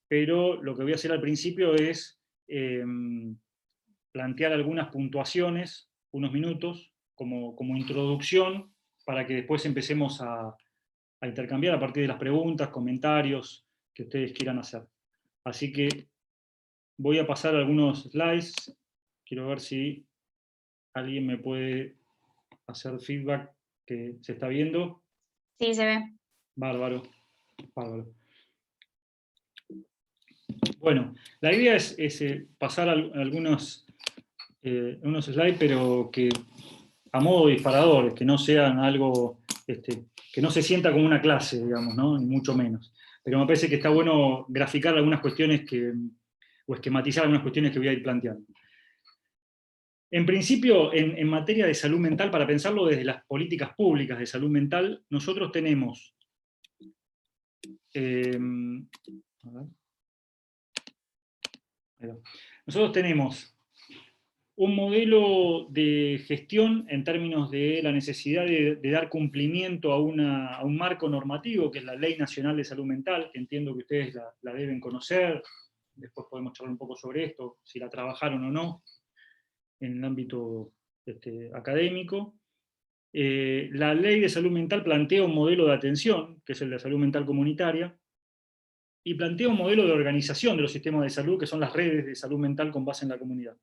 pero lo que voy a hacer al principio es plantear algunas puntuaciones, unos minutos, como introducción, para que después empecemos a intercambiar a partir de las preguntas, comentarios que ustedes quieran hacer. Así que voy a pasar algunos slides. Quiero ver si alguien me puede hacer feedback que se está viendo. Sí, se ve. Bárbaro, bárbaro. Bueno, la idea es pasar algunos unos slides, pero que a modo disparadores, que no sean algo, que no se sienta como una clase, digamos, ¿no? Ni mucho menos. Pero me parece que está bueno graficar algunas cuestiones o esquematizar algunas cuestiones que voy a ir planteando. En principio, en materia de salud mental, para pensarlo desde las políticas públicas de salud mental, nosotros tenemos nosotros tenemos un modelo de gestión en términos de la necesidad de dar cumplimiento a un marco normativo, que es la Ley Nacional de Salud Mental, que entiendo que ustedes la deben conocer. Después podemos charlar un poco sobre esto, si la trabajaron o no, en el ámbito académico. La Ley de Salud Mental plantea un modelo de atención, que es el de salud mental comunitaria, y plantea un modelo de organización de los sistemas de salud, que son las redes de salud mental con base en la comunidad.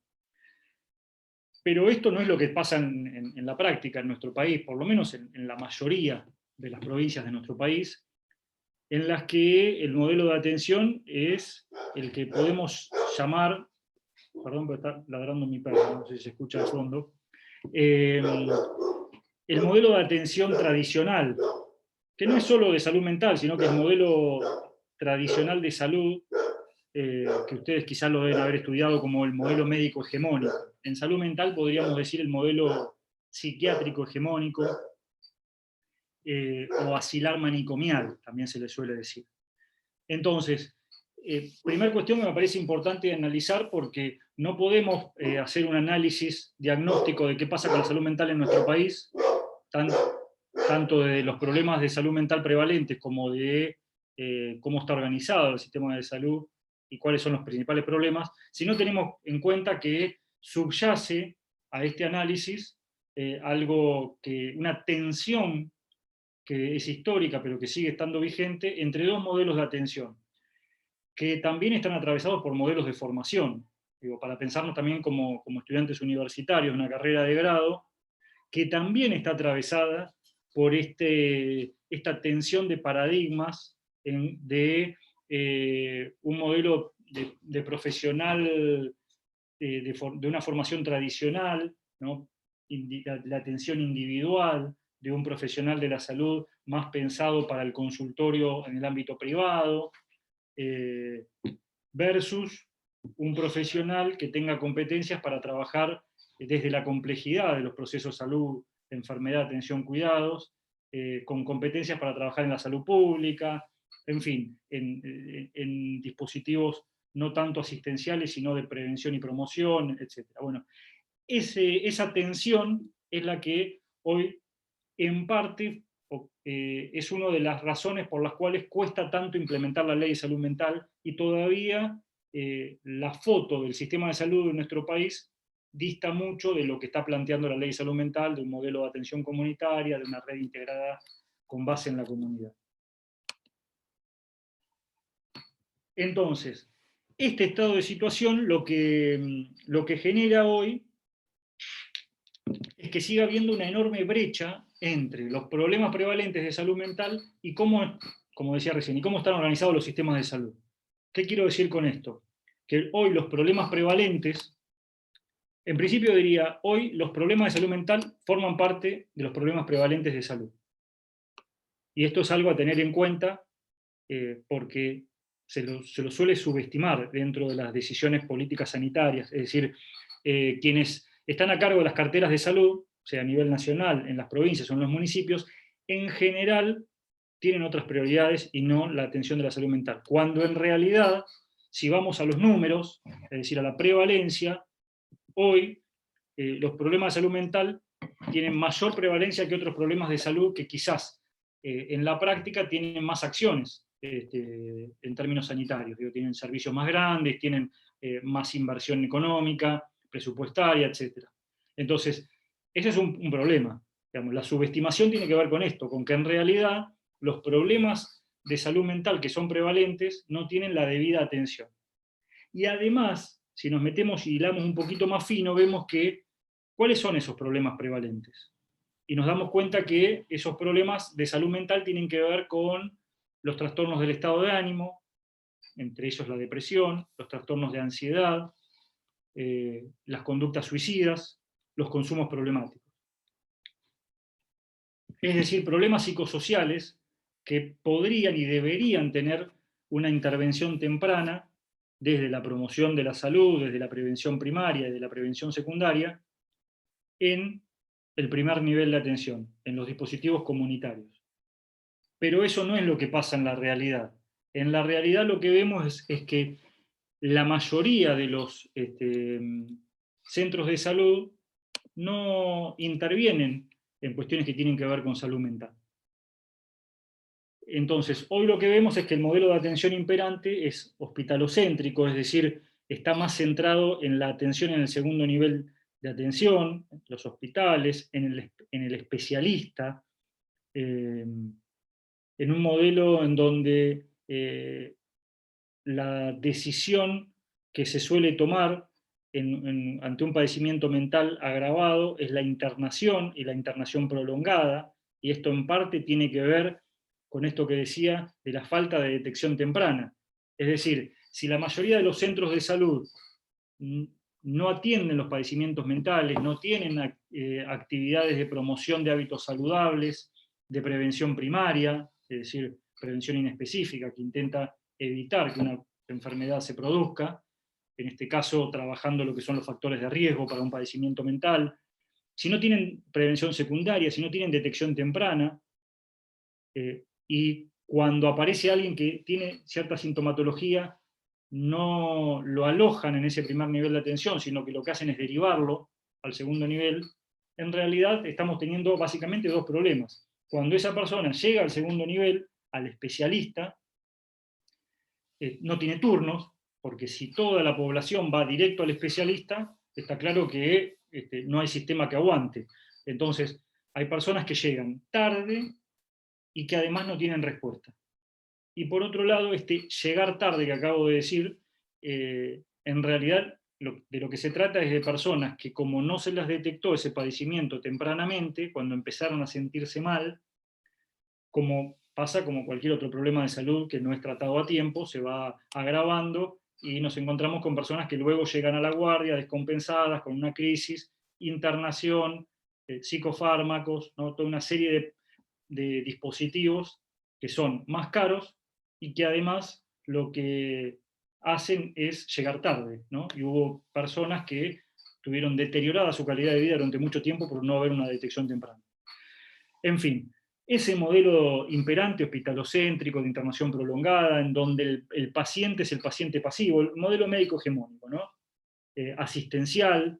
Pero esto no es lo que pasa en la práctica en nuestro país, por lo menos en la mayoría de las provincias de nuestro país, en las que el modelo de atención es el que podemos llamar, perdón, pero está ladrando mi perro, no sé si se escucha de fondo, el modelo de atención tradicional, que no es solo de salud mental, sino que es modelo tradicional de salud, que ustedes quizás lo deben haber estudiado como el modelo médico hegemónico. En salud mental podríamos decir el modelo psiquiátrico hegemónico, o asilar manicomial, también se le suele decir. Entonces, primera cuestión que me parece importante analizar, porque no podemos hacer un análisis diagnóstico de qué pasa con la salud mental en nuestro país, tanto de los problemas de salud mental prevalentes como de cómo está organizado el sistema de salud y cuáles son los principales problemas, si no tenemos en cuenta que subyace a este análisis una tensión que es histórica, pero que sigue estando vigente, entre dos modelos de atención, que también están atravesados por modelos de formación. Digo, para pensarnos también como estudiantes universitarios, una carrera de grado, que también está atravesada por esta tensión de paradigmas de un modelo de profesional, de una formación tradicional, ¿no? La atención individual, de un profesional de la salud más pensado para el consultorio en el ámbito privado, versus un profesional que tenga competencias para trabajar desde la complejidad de los procesos salud, enfermedad, atención, cuidados, con competencias para trabajar en la salud pública, en fin, en dispositivos no tanto asistenciales, sino de prevención y promoción, etc. Bueno, esa tensión es la que hoy, en parte, es una de las razones por las cuales cuesta tanto implementar la ley de salud mental, y todavía la foto del sistema de salud de nuestro país dista mucho de lo que está planteando la ley de salud mental, de un modelo de atención comunitaria, de una red integrada con base en la comunidad. Entonces, este estado de situación lo que genera hoy es que siga habiendo una enorme brecha entre los problemas prevalentes de salud mental y cómo, como decía recién, y cómo están organizados los sistemas de salud. ¿Qué quiero decir con esto? Que hoy los problemas prevalentes, en principio diría, hoy los problemas de salud mental forman parte de los problemas prevalentes de salud. Y esto es algo a tener en cuenta, porque se lo suele subestimar dentro de las decisiones políticas sanitarias. Es decir, quienes están a cargo de las carteras de salud, o sea, a nivel nacional, en las provincias o en los municipios, en general tienen otras prioridades y no la atención de la salud mental. Cuando en realidad, si vamos a los números, es decir, a la prevalencia, hoy los problemas de salud mental tienen mayor prevalencia que otros problemas de salud que quizás en la práctica tienen más acciones. en términos sanitarios. Digo, tienen servicios más grandes, tienen más inversión económica, presupuestaria, etc. Entonces, ese es un problema. Digamos, la subestimación tiene que ver con esto, con que en realidad los problemas de salud mental que son prevalentes no tienen la debida atención. Y además, si nos metemos y hilamos un poquito más fino, vemos que, ¿cuáles son esos problemas prevalentes? Y nos damos cuenta que esos problemas de salud mental tienen que ver con los trastornos del estado de ánimo, entre ellos la depresión, los trastornos de ansiedad, las conductas suicidas, los consumos problemáticos. Es decir, problemas psicosociales que podrían y deberían tener una intervención temprana desde la promoción de la salud, desde la prevención primaria, desde la prevención secundaria, en el primer nivel de atención, en los dispositivos comunitarios. Pero eso no es lo que pasa en la realidad. En la realidad lo que vemos es que la mayoría de los centros de salud no intervienen en cuestiones que tienen que ver con salud mental. Entonces, hoy lo que vemos es que el modelo de atención imperante es hospitalocéntrico, es decir, está más centrado en la atención en el segundo nivel de atención, los hospitales, en el especialista, en un modelo en donde la decisión que se suele tomar ante un padecimiento mental agravado es la internación y la internación prolongada, y esto en parte tiene que ver con esto que decía de la falta de detección temprana. Es decir, si la mayoría de los centros de salud no atienden los padecimientos mentales, no tienen actividades de promoción de hábitos saludables, de prevención primaria, es decir, prevención inespecífica, que intenta evitar que una enfermedad se produzca, en este caso trabajando lo que son los factores de riesgo para un padecimiento mental, si no tienen prevención secundaria, si no tienen detección temprana, y cuando aparece alguien que tiene cierta sintomatología, no lo alojan en ese primer nivel de atención, sino que lo que hacen es derivarlo al segundo nivel, en realidad estamos teniendo básicamente dos problemas. Cuando esa persona llega al segundo nivel, al especialista, no tiene turnos, porque si toda la población va directo al especialista, está claro que no hay sistema que aguante. Entonces, hay personas que llegan tarde y que además no tienen respuesta. Y por otro lado, este llegar tarde que acabo de decir, en realidad de lo que se trata es de personas que, como no se las detectó ese padecimiento tempranamente, cuando empezaron a sentirse mal, como pasa como cualquier otro problema de salud que no es tratado a tiempo, se va agravando y nos encontramos con personas que luego llegan a la guardia descompensadas, con una crisis, internación, psicofármacos, ¿no? Toda una serie de dispositivos que son más caros y que además lo que hacen es llegar tarde, ¿no? Y hubo personas que tuvieron deteriorada su calidad de vida durante mucho tiempo por no haber una detección temprana. En fin, ese modelo imperante, hospitalocéntrico, de internación prolongada, en donde el paciente es el paciente pasivo, el modelo médico hegemónico, ¿no? Asistencial,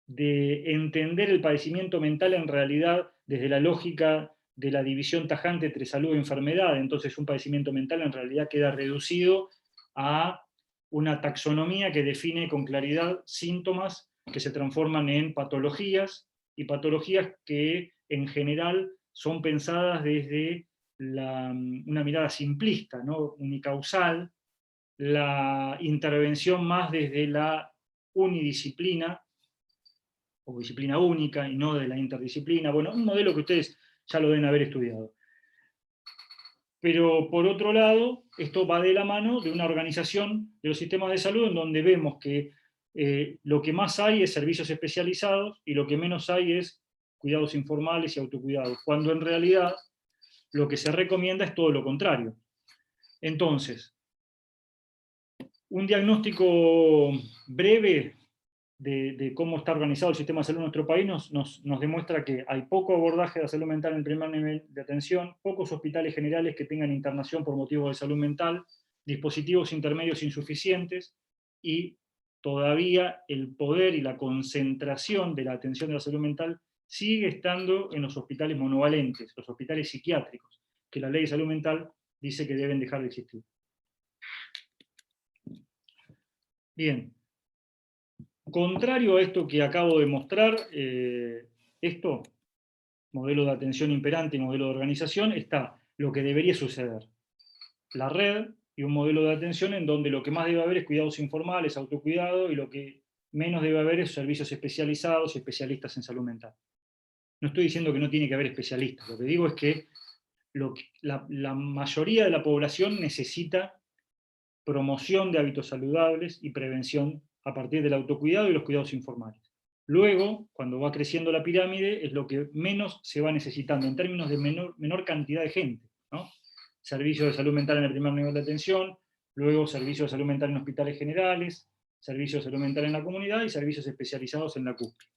de entender el padecimiento mental en realidad desde la lógica de la división tajante entre salud y enfermedad. Entonces un padecimiento mental en realidad queda reducido a una taxonomía que define con claridad síntomas que se transforman en patologías, y patologías que en general son pensadas desde una mirada simplista, ¿no? Unicausal, la intervención más desde la unidisciplina o disciplina única y no de la interdisciplina. Bueno, un modelo que ustedes ya lo deben haber estudiado. Pero por otro lado, esto va de la mano de una organización de los sistemas de salud en donde vemos que lo que más hay es servicios especializados y lo que menos hay es cuidados informales y autocuidados, cuando en realidad lo que se recomienda es todo lo contrario. Entonces, un diagnóstico breve de cómo está organizado el sistema de salud en nuestro país nos demuestra que hay poco abordaje de salud mental en el primer nivel de atención, pocos hospitales generales que tengan internación por motivos de salud mental, dispositivos intermedios insuficientes, y todavía el poder y la concentración de la atención de la salud mental sigue estando en los hospitales monovalentes, los hospitales psiquiátricos, que la ley de salud mental dice que deben dejar de existir. Bien. Contrario a esto que acabo de mostrar, modelo de atención imperante y modelo de organización, está lo que debería suceder. La red y un modelo de atención en donde lo que más debe haber es cuidados informales, autocuidado, y lo que menos debe haber es servicios especializados y especialistas en salud mental. No estoy diciendo que no tiene que haber especialistas, lo que digo es que la mayoría de la población necesita promoción de hábitos saludables y prevención a partir del autocuidado y los cuidados informales. Luego, cuando va creciendo la pirámide, es lo que menos se va necesitando en términos de menor cantidad de gente, ¿no? Servicios de salud mental en el primer nivel de atención, luego servicios de salud mental en hospitales generales, servicios de salud mental en la comunidad y servicios especializados en la cúpula.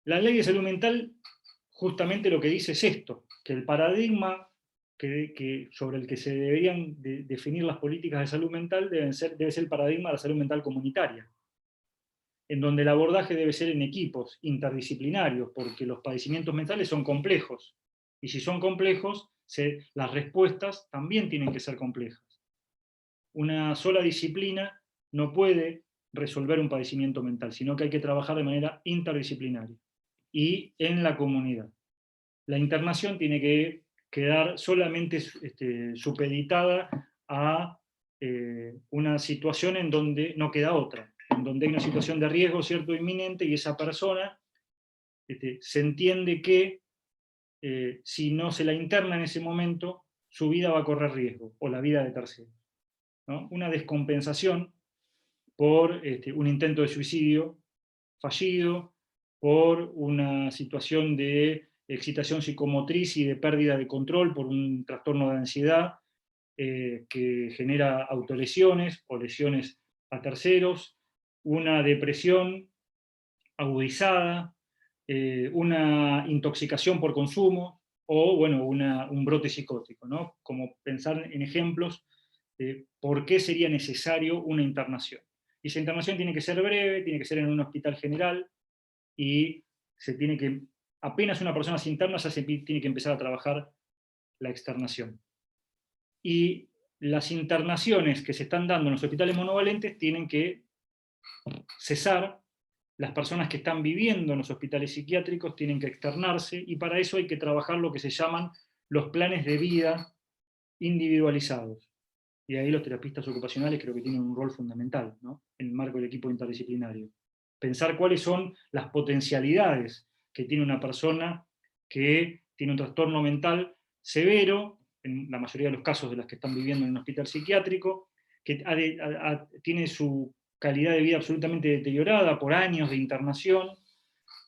La ley de salud mental justamente lo que dice es esto, que el paradigma sobre el que se deberían definir las políticas de salud mental debe ser el paradigma de la salud mental comunitaria, en donde el abordaje debe ser en equipos interdisciplinarios, porque los padecimientos mentales son complejos, y si son complejos, las respuestas también tienen que ser complejas. Una sola disciplina no puede resolver un padecimiento mental, sino que hay que trabajar de manera interdisciplinaria y en la comunidad. La internación tiene que quedar solamente supeditada a una situación en donde no queda otra, en donde hay una situación de riesgo cierto inminente y esa persona se entiende que si no se la interna en ese momento, su vida va a correr riesgo, o la vida de terceros, ¿no? Una descompensación por un intento de suicidio fallido, por una situación de excitación psicomotriz y de pérdida de control por un trastorno de ansiedad que genera autolesiones o lesiones a terceros, una depresión agudizada, una intoxicación por consumo o, bueno, un brote psicótico, ¿no? Como pensar en ejemplos de por qué sería necesario una internación. Y esa internación tiene que ser breve, tiene que ser en un hospital general, y apenas una persona se interna, ya se tiene que empezar a trabajar la externación. Y las internaciones que se están dando en los hospitales monovalentes tienen que cesar, las personas que están viviendo en los hospitales psiquiátricos tienen que externarse, y para eso hay que trabajar lo que se llaman los planes de vida individualizados. Y ahí los terapistas ocupacionales creo que tienen un rol fundamental, ¿no? En el marco del equipo interdisciplinario. Pensar cuáles son las potencialidades que tiene una persona que tiene un trastorno mental severo, en la mayoría de los casos de las que están viviendo en un hospital psiquiátrico, que tiene su calidad de vida absolutamente deteriorada por años de internación,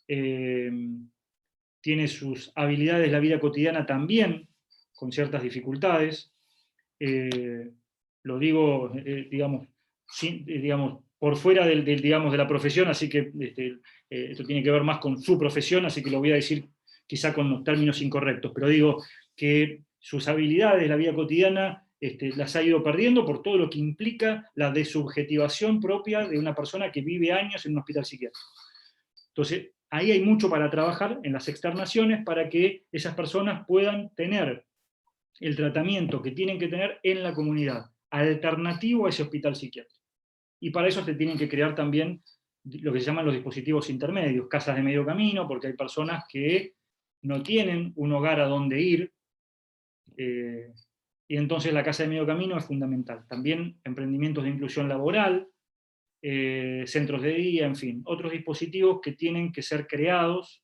tiene sus habilidades de la vida cotidiana también con ciertas dificultades. Lo digo, digamos, por fuera digamos, de la profesión, así que esto tiene que ver más con su profesión, así que lo voy a decir quizá con los términos incorrectos, pero digo que sus habilidades de la vida cotidiana las ha ido perdiendo por todo lo que implica la desubjetivación propia de una persona que vive años en un hospital psiquiátrico. Entonces, ahí hay mucho para trabajar en las externaciones para que esas personas puedan tener el tratamiento que tienen que tener en la comunidad, alternativo a ese hospital psiquiátrico. Y para eso se tienen que crear también lo que se llaman los dispositivos intermedios, casas de medio camino, porque hay personas que no tienen un hogar a donde ir, y entonces la casa de medio camino es fundamental. También emprendimientos de inclusión laboral, centros de día, en fin, otros dispositivos que tienen que ser creados.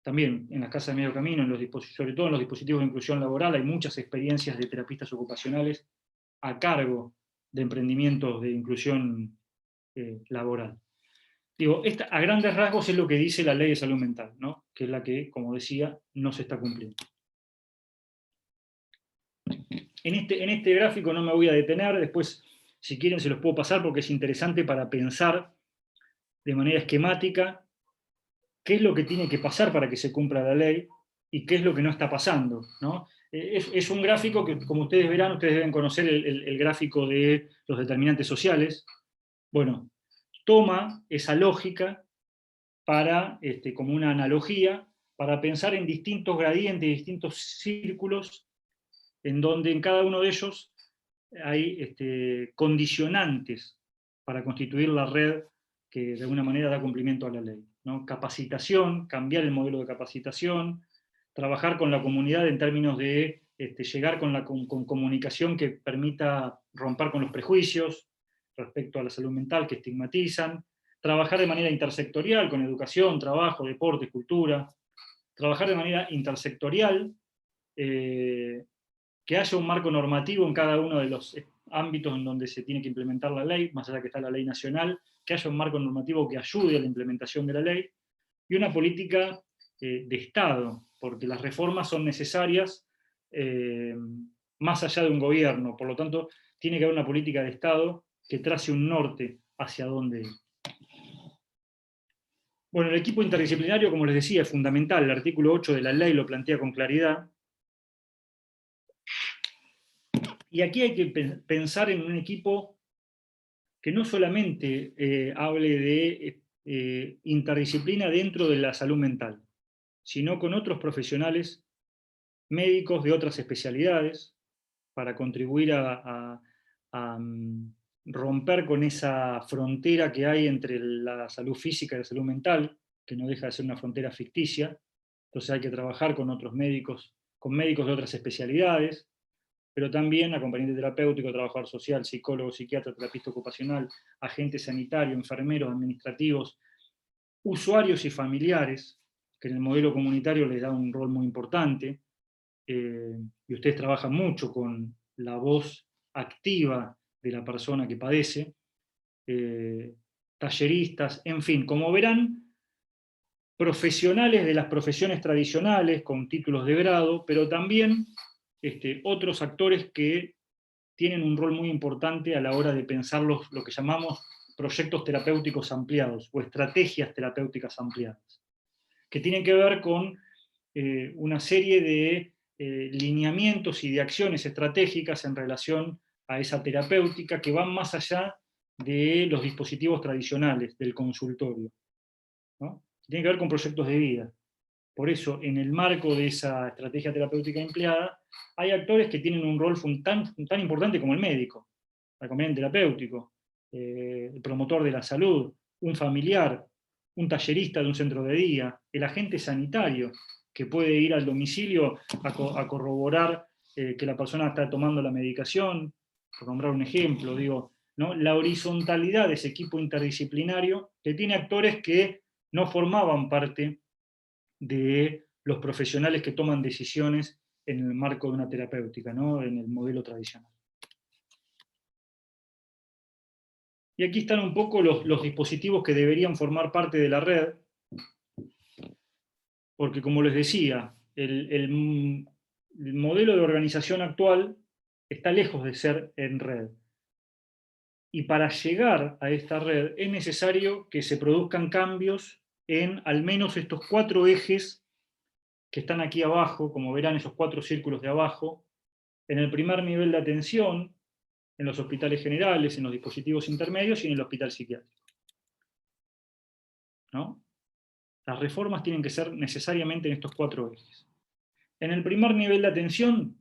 También en las casas de medio camino, sobre todo en los dispositivos de inclusión laboral, hay muchas experiencias de terapistas ocupacionales a cargo de emprendimientos de inclusión laboral. Digo, a grandes rasgos es lo que dice la ley de salud mental, ¿no? Que es la que, como decía, no se está cumpliendo. En este gráfico no me voy a detener, después, si quieren, se los puedo pasar porque es interesante para pensar de manera esquemática qué es lo que tiene que pasar para que se cumpla la ley y qué es lo que no está pasando, ¿no? Es un gráfico que, como ustedes verán, ustedes deben conocer el gráfico de los determinantes sociales. Bueno, toma esa lógica como una analogía para pensar en distintos gradientes, distintos círculos, en donde en cada uno de ellos hay condicionantes para constituir la red que de alguna manera da cumplimiento a la ley, ¿no? Capacitación, cambiar el modelo de capacitación, trabajar con la comunidad en términos de llegar con comunicación que permita romper con los prejuicios respecto a la salud mental que estigmatizan, trabajar de manera intersectorial con educación, trabajo, deporte, cultura, trabajar de manera intersectorial, que haya un marco normativo en cada uno de los ámbitos en donde se tiene que implementar la ley, más allá que está la ley nacional, que haya un marco normativo que ayude a la implementación de la ley, y una política de Estado, porque las reformas son necesarias más allá de un gobierno, por lo tanto, tiene que haber una política de Estado que trace un norte hacia dónde ir. Bueno, el equipo interdisciplinario, como les decía, es fundamental, el artículo 8 de la ley lo plantea con claridad, y aquí hay que pensar en un equipo que no solamente hable de interdisciplina dentro de la salud mental, sino con otros profesionales médicos de otras especialidades, para contribuir a romper con esa frontera que hay entre la salud física y la salud mental, que no deja de ser una frontera ficticia. Entonces hay que trabajar con otros médicos, con médicos de otras especialidades, pero también acompañante terapéutico, trabajador social, psicólogo, psiquiatra, terapista ocupacional, agente sanitario, enfermeros, administrativos, usuarios y familiares, que en el modelo comunitario les da un rol muy importante, y ustedes trabajan mucho con la voz activa de la persona que padece, talleristas, en fin, como verán, profesionales de las profesiones tradicionales con títulos de grado, pero también otros actores que tienen un rol muy importante a la hora de pensar lo que llamamos proyectos terapéuticos ampliados o estrategias terapéuticas ampliadas, que tienen que ver con una serie de lineamientos y de acciones estratégicas en relación a esa terapéutica que van más allá de los dispositivos tradicionales del consultorio, ¿no? Tiene que ver con proyectos de vida. Por eso, en el marco de esa estrategia terapéutica empleada, hay actores que tienen un rol tan importante como el médico, el acompañante terapéutico, el promotor de la salud, un familiar, un tallerista de un centro de día, el agente sanitario, que puede ir al domicilio a corroborar que la persona está tomando la medicación, por nombrar un ejemplo, digo, ¿no? La horizontalidad de ese equipo interdisciplinario que tiene actores que no formaban parte de los profesionales que toman decisiones en el marco de una terapéutica, ¿no? En el modelo tradicional. Y aquí están un poco los dispositivos que deberían formar parte de la red, porque como les decía, el modelo de organización actual está lejos de ser en red. Y para llegar a esta red es necesario que se produzcan cambios en al menos estos 4 ejes que están aquí abajo, como verán esos 4 círculos de abajo, en el primer nivel de atención, en los hospitales generales, en los dispositivos intermedios y en el hospital psiquiátrico, ¿no? Las reformas tienen que ser necesariamente en estos 4 ejes. En el primer nivel de atención,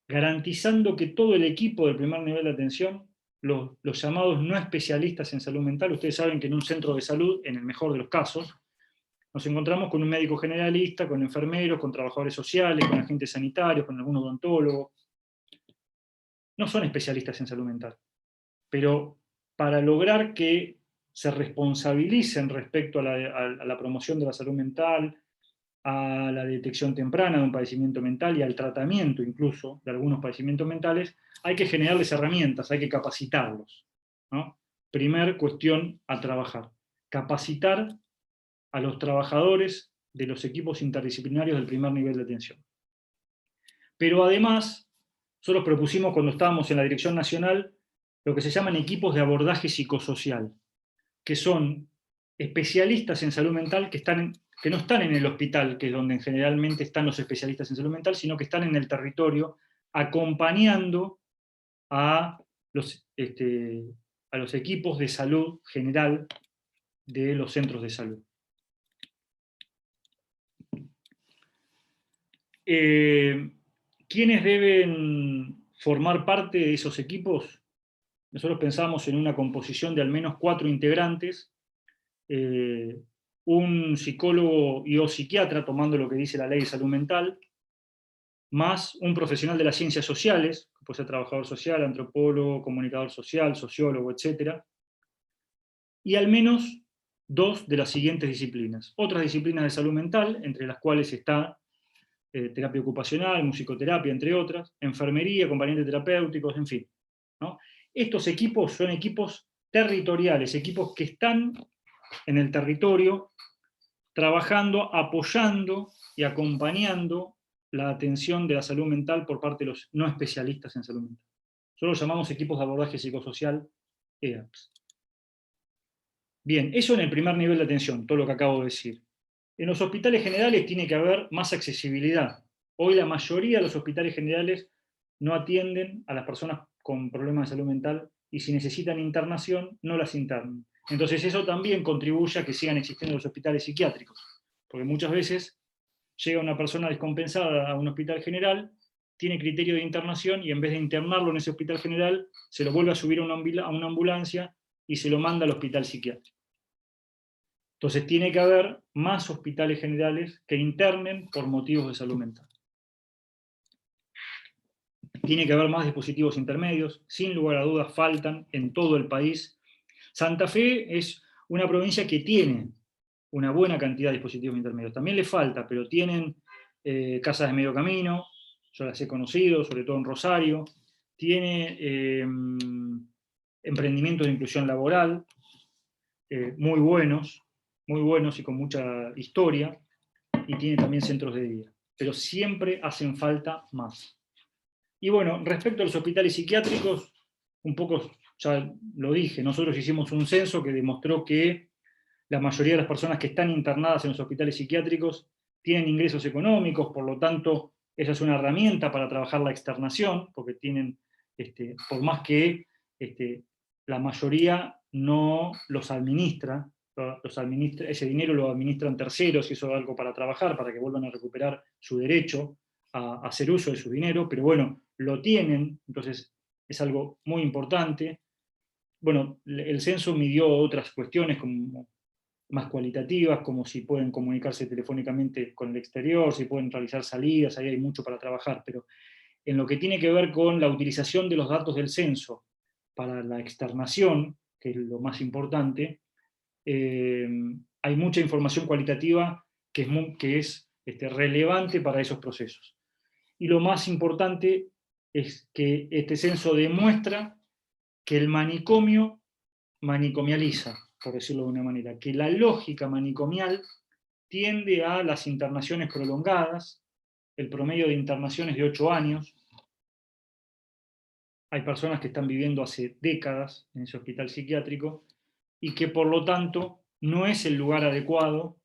garantizando que todo el equipo del primer nivel de atención, los llamados no especialistas en salud mental, ustedes saben que en un centro de salud, en el mejor de los casos, nos encontramos con un médico generalista, con enfermeros, con trabajadores sociales, con agentes sanitarios, con algún odontólogo. No son especialistas en salud mental, pero para lograr que se responsabilicen respecto a la promoción de la salud mental, a la detección temprana de un padecimiento mental y al tratamiento incluso de algunos padecimientos mentales, hay que generarles herramientas, hay que capacitarlos, ¿no? Primer cuestión a trabajar, capacitar a los trabajadores de los equipos interdisciplinarios del primer nivel de atención. Pero además, nosotros propusimos cuando estábamos en la Dirección Nacional lo que se llaman equipos de abordaje psicosocial, que son especialistas en salud mental que no están en el hospital, que es donde generalmente están los especialistas en salud mental, sino que están en el territorio acompañando a los equipos de salud general de los centros de salud. ¿Quiénes deben formar parte de esos equipos? Nosotros pensamos en una composición de al menos 4 integrantes, un psicólogo y o psiquiatra, tomando lo que dice la ley de salud mental, más un profesional de las ciencias sociales, que puede ser trabajador social, antropólogo, comunicador social, sociólogo, etc. Y al menos 2 de las siguientes disciplinas. Otras disciplinas de salud mental, entre las cuales está terapia ocupacional, musicoterapia, entre otras, enfermería, acompañantes terapéuticos, en fin, ¿no? Estos equipos son equipos territoriales, equipos que están en el territorio trabajando, apoyando y acompañando la atención de la salud mental por parte de los no especialistas en salud mental. Nosotros los llamamos equipos de abordaje psicosocial, EAPS. Bien, eso en el primer nivel de atención, todo lo que acabo de decir. En los hospitales generales tiene que haber más accesibilidad. Hoy la mayoría de los hospitales generales no atienden a las personas con problemas de salud mental y si necesitan internación, no las internan. Entonces eso también contribuye a que sigan existiendo los hospitales psiquiátricos, porque muchas veces llega una persona descompensada a un hospital general, tiene criterio de internación y en vez de internarlo en ese hospital general, se lo vuelve a subir a una ambulancia y se lo manda al hospital psiquiátrico. Entonces tiene que haber más hospitales generales que internen por motivos de salud mental. Tiene que haber más dispositivos intermedios, sin lugar a dudas faltan en todo el país. Santa Fe es una provincia que tiene una buena cantidad de dispositivos intermedios. También le falta, pero tienen casas de medio camino, yo las he conocido, sobre todo en Rosario, tiene emprendimientos de inclusión laboral, muy buenos y con mucha historia, y tiene también centros de día. Pero siempre hacen falta más. Y bueno, respecto a los hospitales psiquiátricos, un poco, ya lo dije, nosotros hicimos un censo que demostró que la mayoría de las personas que están internadas en los hospitales psiquiátricos tienen ingresos económicos, por lo tanto, esa es una herramienta para trabajar la externación, porque tienen, por más que la mayoría no los administra, ese dinero lo administran terceros y eso es algo para trabajar, para que vuelvan a recuperar su derecho a hacer uso de su dinero, pero bueno, lo tienen, entonces es algo muy importante. Bueno, el censo midió otras cuestiones como más cualitativas, como si pueden comunicarse telefónicamente con el exterior, si pueden realizar salidas, ahí hay mucho para trabajar, pero en lo que tiene que ver con la utilización de los datos del censo para la externación, que es lo más importante, hay mucha información cualitativa que es relevante para esos procesos. Y lo más importante es que este censo demuestra que el manicomio manicomializa, por decirlo de una manera, que la lógica manicomial tiende a las internaciones prolongadas, el promedio de internaciones de 8 años, hay personas que están viviendo hace décadas en ese hospital psiquiátrico, y que por lo tanto no es el lugar adecuado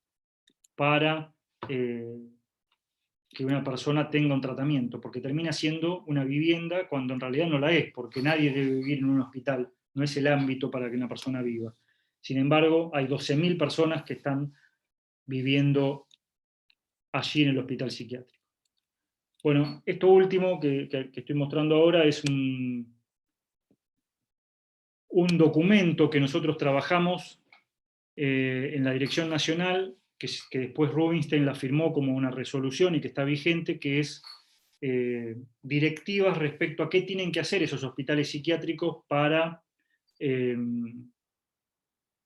para que una persona tenga un tratamiento, porque termina siendo una vivienda cuando en realidad no la es, porque nadie debe vivir en un hospital, no es el ámbito para que una persona viva. Sin embargo, hay 12.000 personas que están viviendo allí en el hospital psiquiátrico. Bueno, esto último que estoy mostrando ahora es un documento que nosotros trabajamos en la Dirección Nacional, que después Rubinstein la firmó como una resolución y que está vigente, que es directivas respecto a qué tienen que hacer esos hospitales psiquiátricos para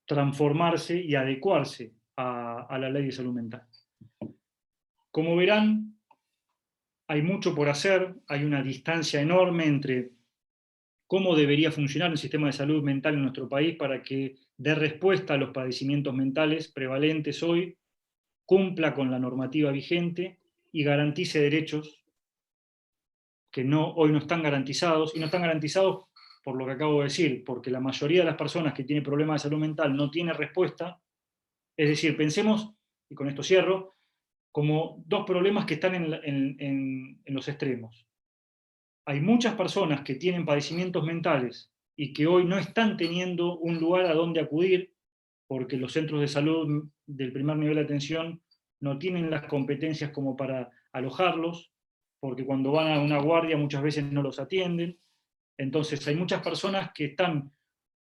transformarse y adecuarse a la ley de salud mental. Como verán, hay mucho por hacer, hay una distancia enorme entre cómo debería funcionar el sistema de salud mental en nuestro país para que dé respuesta a los padecimientos mentales prevalentes hoy, cumpla con la normativa vigente y garantice derechos que hoy no están garantizados, y no están garantizados por lo que acabo de decir, porque la mayoría de las personas que tienen problemas de salud mental no tiene respuesta. Es decir, pensemos, y con esto cierro, como dos problemas que están en los extremos. Hay muchas personas que tienen padecimientos mentales y que hoy no están teniendo un lugar a donde acudir porque los centros de salud del primer nivel de atención no tienen las competencias como para alojarlos, porque cuando van a una guardia muchas veces no los atienden. Entonces hay muchas personas que están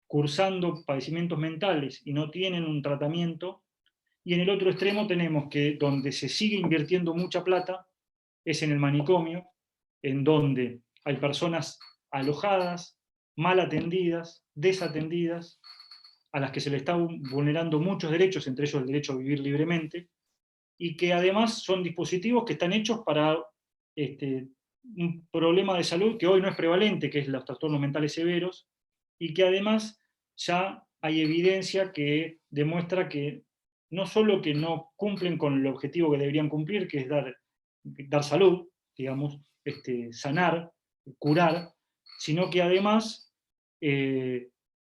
cursando padecimientos mentales y no tienen un tratamiento, y en el otro extremo tenemos que donde se sigue invirtiendo mucha plata es en el manicomio, en donde hay personas alojadas, mal atendidas, desatendidas, a las que se le están vulnerando muchos derechos, entre ellos el derecho a vivir libremente, y que además son dispositivos que están hechos para un problema de salud que hoy no es prevalente, que es los trastornos mentales severos, y que además ya hay evidencia que demuestra que no solo que no cumplen con el objetivo que deberían cumplir, que es dar salud, digamos, sanar, curar, sino que además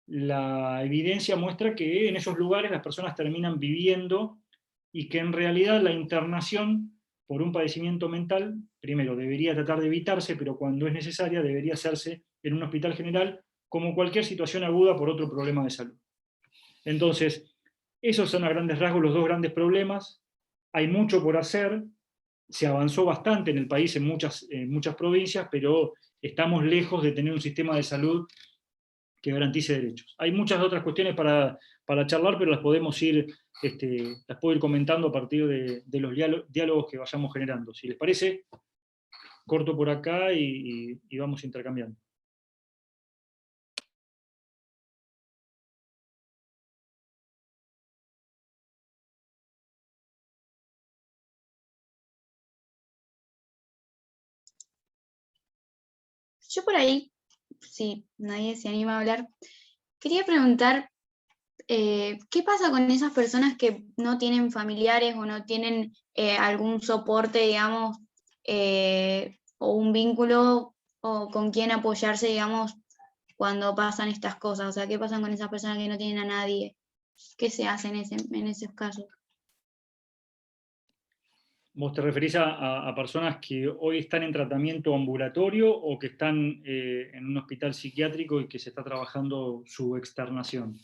la evidencia muestra que en esos lugares las personas terminan viviendo y que en realidad la internación por un padecimiento mental, primero, debería tratar de evitarse, pero cuando es necesaria debería hacerse en un hospital general como cualquier situación aguda por otro problema de salud. Entonces, esos son a grandes rasgos los dos grandes problemas. Hay mucho por hacer, se avanzó bastante en el país en muchas provincias, pero estamos lejos de tener un sistema de salud que garantice derechos. Hay muchas otras cuestiones para charlar, pero las podemos las puedo ir comentando a partir de los diálogos que vayamos generando. Si les parece, corto por acá y vamos intercambiando. Yo por ahí, si nadie se anima a hablar, quería preguntar, ¿qué pasa con esas personas que no tienen familiares o no tienen algún soporte, digamos, o un vínculo o con quien apoyarse, digamos, cuando pasan estas cosas? O sea, ¿qué pasa con esas personas que no tienen a nadie? ¿Qué se hace en esos casos? ¿Vos te referís a personas que hoy están en tratamiento ambulatorio o que están en un hospital psiquiátrico y que se está trabajando su externación?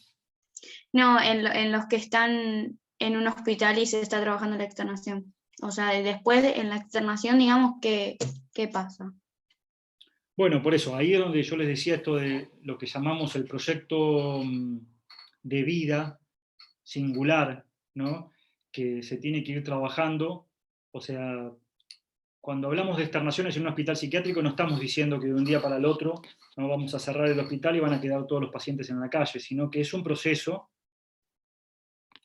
No, en los que están en un hospital y se está trabajando la externación. O sea, después en la externación, digamos, ¿qué pasa? Bueno, por eso, ahí es donde yo les decía esto de lo que llamamos el proyecto de vida singular, ¿no? Que se tiene que ir trabajando. O sea, cuando hablamos de externaciones en un hospital psiquiátrico no estamos diciendo que de un día para el otro no vamos a cerrar el hospital y van a quedar todos los pacientes en la calle, sino que es un proceso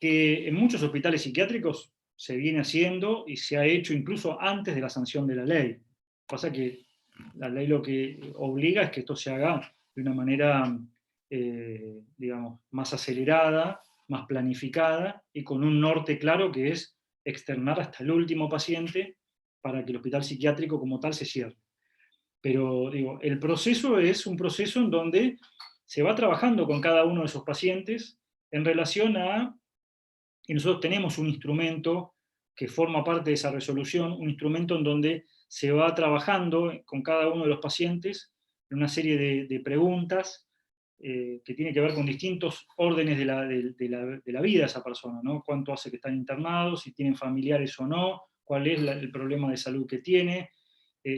que en muchos hospitales psiquiátricos se viene haciendo y se ha hecho incluso antes de la sanción de la ley. Pasa que la ley lo que obliga es que esto se haga de una manera, digamos, más acelerada, más planificada y con un norte claro que es externar hasta el último paciente para que el hospital psiquiátrico como tal se cierre. Pero digo, el proceso es un proceso en donde se va trabajando con cada uno de esos pacientes en relación a, y nosotros tenemos un instrumento que forma parte de esa resolución, un instrumento en donde se va trabajando con cada uno de los pacientes en una serie de preguntas que tiene que ver con distintos órdenes de la vida de esa persona, ¿no? Cuánto hace que están internados, si tienen familiares o no, cuál es el problema de salud que tiene,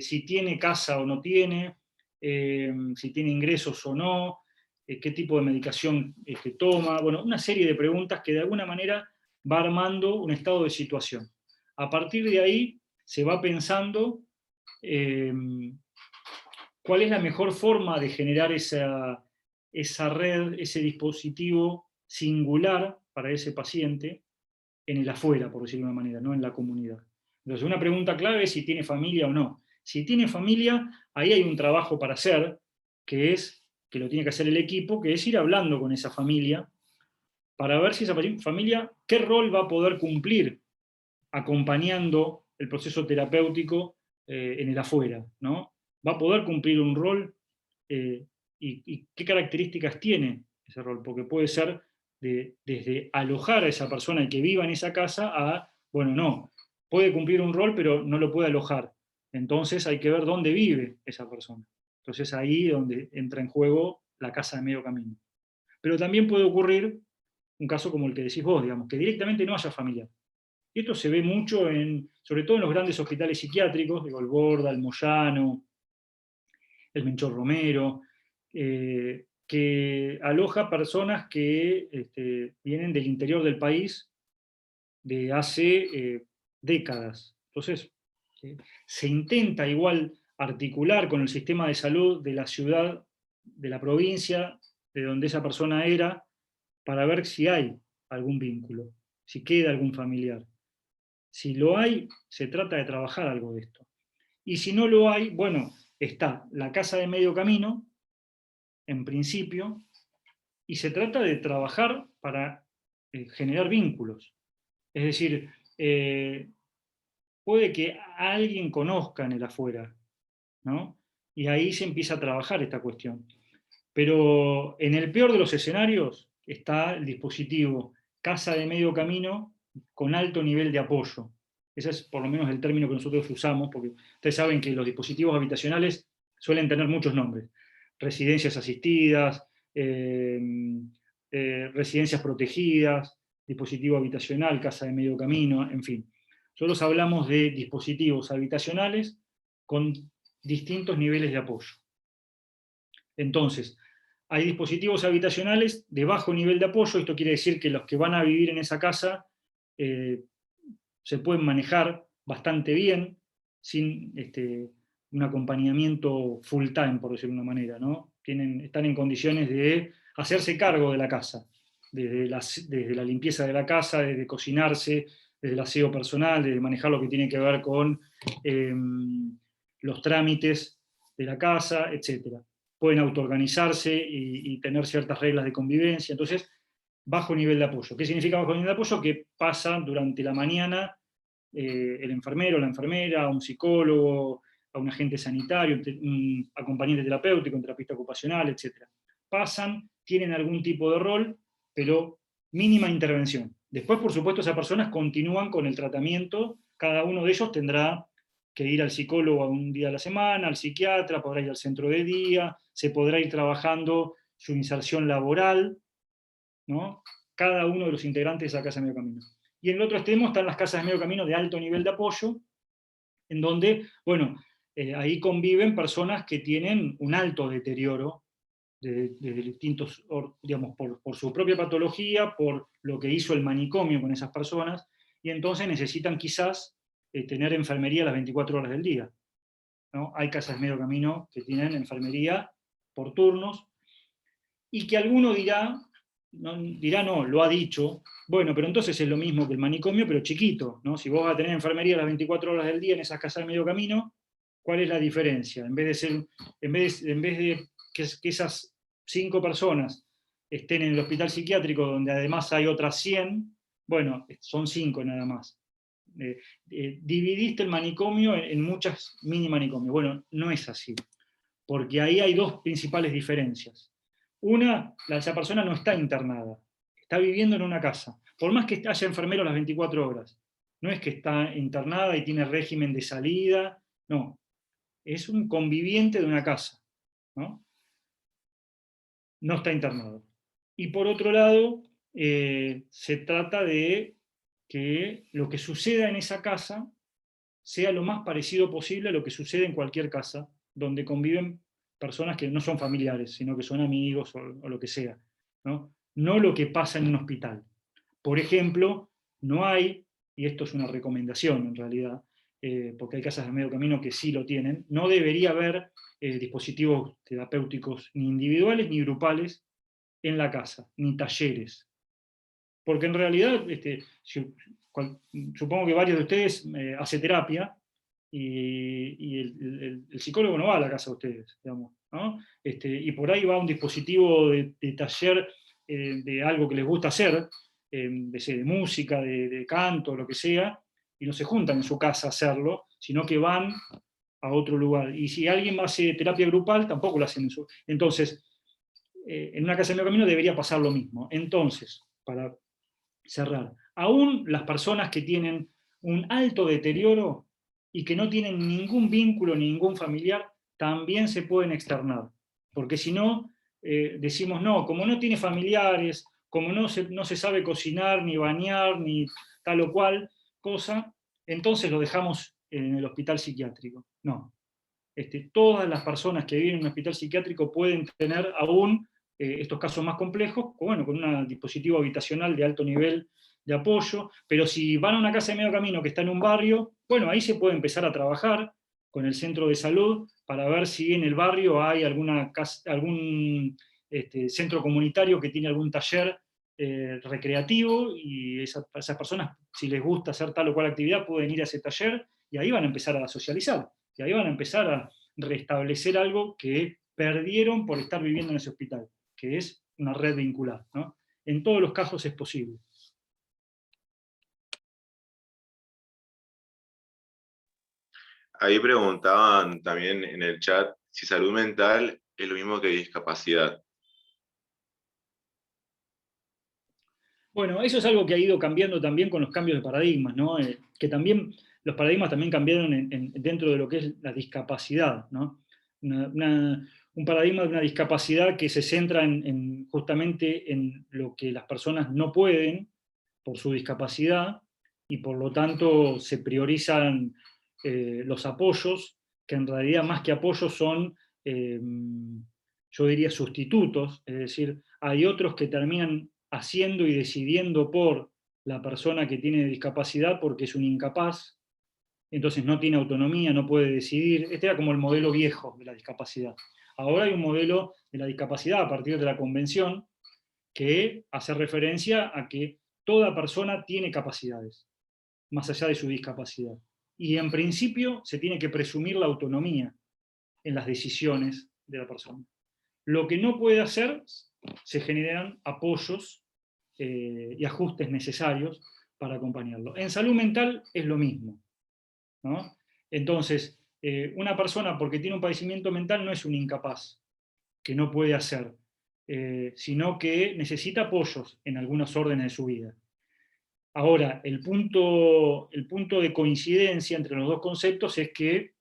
si tiene casa o no tiene, si tiene ingresos o no, qué tipo de medicación que toma, bueno, una serie de preguntas que de alguna manera va armando un estado de situación. A partir de ahí se va pensando eh, cuál es la mejor forma de generar esa red, ese dispositivo singular para ese paciente en el afuera, por decirlo de una manera, no en la comunidad. Entonces, una pregunta clave es si tiene familia o no. Si tiene familia, ahí hay un trabajo para hacer, que lo tiene que hacer el equipo, que es ir hablando con esa familia para ver si esa familia, qué rol va a poder cumplir acompañando el proceso terapéutico en el afuera, ¿no? ¿Va a poder cumplir un rol y qué características tiene ese rol? Porque puede ser desde alojar a esa persona y que viva en esa casa a, bueno, no, puede cumplir un rol pero no lo puede alojar. Entonces hay que ver dónde vive esa persona. Entonces ahí es donde entra en juego la casa de medio camino. Pero también puede ocurrir un caso como el que decís vos, digamos, que directamente no haya familia. Y esto se ve mucho, sobre todo en los grandes hospitales psiquiátricos, digo, el Borda, el Moyano, el Menchor Romero, que aloja personas que vienen del interior del país de hace décadas. Entonces, se intenta igual articular con el sistema de salud de la ciudad, de la provincia, de donde esa persona era, para ver si hay algún vínculo, si queda algún familiar. Si lo hay, se trata de trabajar algo de esto. Y si no lo hay, bueno, está la casa de medio camino, en principio, y se trata de trabajar para generar vínculos. Es decir, puede que alguien conozca en el afuera, ¿no? Y ahí se empieza a trabajar esta cuestión. Pero en el peor de los escenarios está el dispositivo casa de medio camino con alto nivel de apoyo. Ese es por lo menos el término que nosotros usamos, porque ustedes saben que los dispositivos habitacionales suelen tener muchos nombres. Residencias asistidas, residencias protegidas, dispositivo habitacional, casa de medio camino, en fin. Nosotros hablamos de dispositivos habitacionales con distintos niveles de apoyo. Entonces, hay dispositivos habitacionales de bajo nivel de apoyo, esto quiere decir que los que van a vivir en esa casa se pueden manejar bastante bien, sin un acompañamiento full time, por decirlo de una manera, ¿no? Están en condiciones de hacerse cargo de la casa, desde la limpieza de la casa, desde cocinarse, desde el aseo personal, desde manejar lo que tiene que ver con los trámites de la casa, etc. Pueden autoorganizarse y tener ciertas reglas de convivencia. Entonces, bajo nivel de apoyo. ¿Qué significa bajo nivel de apoyo? Que pasa durante la mañana el enfermero, la enfermera, un psicólogo, a un agente sanitario, un acompañante terapéutico, un terapista ocupacional, etc. Pasan, tienen algún tipo de rol, pero mínima intervención. Después, por supuesto, esas personas continúan con el tratamiento, cada uno de ellos tendrá que ir al psicólogo un día a la semana, al psiquiatra, podrá ir al centro de día, se podrá ir trabajando su inserción laboral, ¿no? Cada uno de los integrantes de esa casa de medio camino. Y en el otro extremo están las casas de medio camino de alto nivel de apoyo, en donde, bueno, ahí conviven personas que tienen un alto deterioro de distintos, digamos, por su propia patología, por lo que hizo el manicomio con esas personas, y entonces necesitan quizás tener enfermería las 24 horas del día, ¿no? Hay casas de medio camino que tienen enfermería por turnos, y que alguno dirá, no, lo ha dicho, bueno, pero entonces es lo mismo que el manicomio, pero chiquito, ¿no? Si vos vas a tener enfermería las 24 horas del día en esas casas de medio camino, ¿cuál es la diferencia? En vez de que esas 5 personas estén en el hospital psiquiátrico, donde además hay otras 100, bueno, son 5 nada más. Dividiste el manicomio en muchas mini manicomios. Bueno, no es así, porque ahí hay dos principales diferencias. Una, esa persona no está internada, está viviendo en una casa, por más que haya enfermeros las 24 horas. No es que está internada y tiene régimen de salida, no, es un conviviente de una casa, ¿no? No está internado. Y por otro lado, se trata de que lo que suceda en esa casa sea lo más parecido posible a lo que sucede en cualquier casa donde conviven personas que no son familiares, sino que son amigos o lo que sea, ¿no? No lo que pasa en un hospital. Por ejemplo, no hay, y esto es una recomendación en realidad, porque hay casas de medio camino que sí lo tienen, no debería haber dispositivos terapéuticos ni individuales ni grupales en la casa, ni talleres. Porque en realidad, supongo que varios de ustedes hacen terapia, y el psicólogo no va a la casa de ustedes, digamos, ¿no? Y por ahí va un dispositivo de taller de algo que les gusta hacer, de música, de canto, lo que sea, y no se juntan en su casa a hacerlo, sino que van a otro lugar. Y si alguien hace terapia grupal, tampoco lo hacen en su... Entonces, en una casa de medio camino debería pasar lo mismo. Entonces, para cerrar, aún las personas que tienen un alto deterioro y que no tienen ningún vínculo, ningún familiar, también se pueden externar. Porque si no, decimos, no, como no tiene familiares, como no se sabe cocinar, ni bañar, ni tal o cual, cosa, entonces lo dejamos en el hospital psiquiátrico. No. Todas las personas que viven en un hospital psiquiátrico pueden tener aún estos casos más complejos, bueno, con un dispositivo habitacional de alto nivel de apoyo, pero si van a una casa de medio camino que está en un barrio, bueno, ahí se puede empezar a trabajar con el centro de salud para ver si en el barrio hay algún centro comunitario que tiene algún taller recreativo, y esas personas, si les gusta hacer tal o cual actividad, pueden ir a ese taller, y ahí van a empezar a socializar, y ahí van a empezar a restablecer algo que perdieron por estar viviendo en ese hospital, que es una red vincular, ¿no? En todos los casos es posible. Ahí preguntaban también en el chat si salud mental es lo mismo que discapacidad. Bueno, eso es algo que ha ido cambiando también con los cambios de paradigmas, ¿no? Que también los paradigmas también cambiaron dentro de lo que es la discapacidad, ¿no? Un paradigma de una discapacidad que se centra justamente en lo que las personas no pueden por su discapacidad, y por lo tanto se priorizan los apoyos, que en realidad más que apoyos son, yo diría, sustitutos, es decir, hay otros que terminan haciendo y decidiendo por la persona que tiene discapacidad porque es un incapaz, entonces no tiene autonomía, no puede decidir. Este era como el modelo viejo de la discapacidad. Ahora hay un modelo de la discapacidad a partir de la Convención que hace referencia a que toda persona tiene capacidades, más allá de su discapacidad. Y en principio se tiene que presumir la autonomía en las decisiones de la persona. Lo que no puede hacer, se generan apoyos y ajustes necesarios para acompañarlo. En salud mental es lo mismo, ¿no? Entonces, una persona porque tiene un padecimiento mental no es un incapaz que no puede hacer, sino que necesita apoyos en algunos órdenes de su vida. Ahora, el punto de coincidencia entre los dos conceptos es que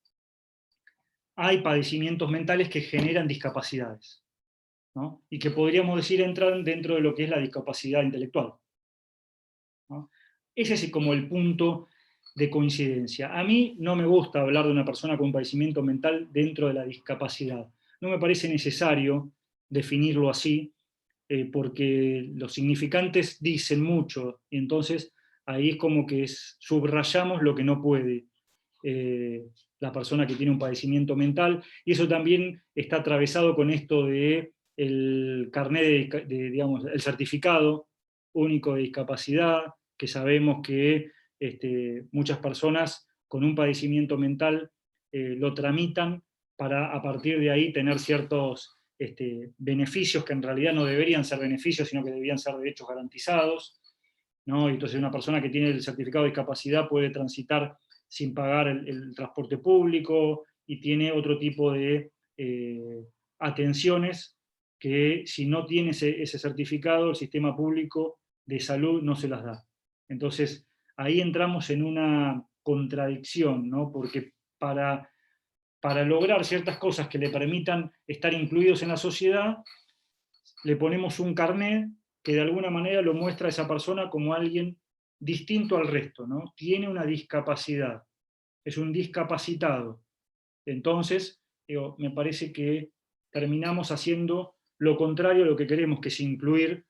hay padecimientos mentales que generan discapacidades, ¿no? Y que podríamos decir entran dentro de lo que es la discapacidad intelectual, ¿no? Ese es como el punto de coincidencia. A mí no me gusta hablar de una persona con padecimiento mental dentro de la discapacidad. No me parece necesario definirlo así, porque los significantes dicen mucho, y entonces ahí es como que subrayamos lo que no puede la persona que tiene un padecimiento mental, y eso también está atravesado con esto de el carnet digamos, el certificado único de discapacidad, que sabemos que muchas personas con un padecimiento mental lo tramitan para a partir de ahí tener ciertos beneficios que en realidad no deberían ser beneficios, sino que deberían ser derechos garantizados, ¿no? Y entonces una persona que tiene el certificado de discapacidad puede transitar sin pagar el transporte público, y tiene otro tipo de atenciones que si no tiene ese certificado, el sistema público de salud no se las da. Entonces, ahí entramos en una contradicción, ¿no? Porque para lograr ciertas cosas que le permitan estar incluidos en la sociedad, le ponemos un carnet que de alguna manera lo muestra a esa persona como alguien distinto al resto, ¿no? Tiene una discapacidad, es un discapacitado. Entonces, me parece que terminamos haciendo lo contrario a lo que queremos, que es incluir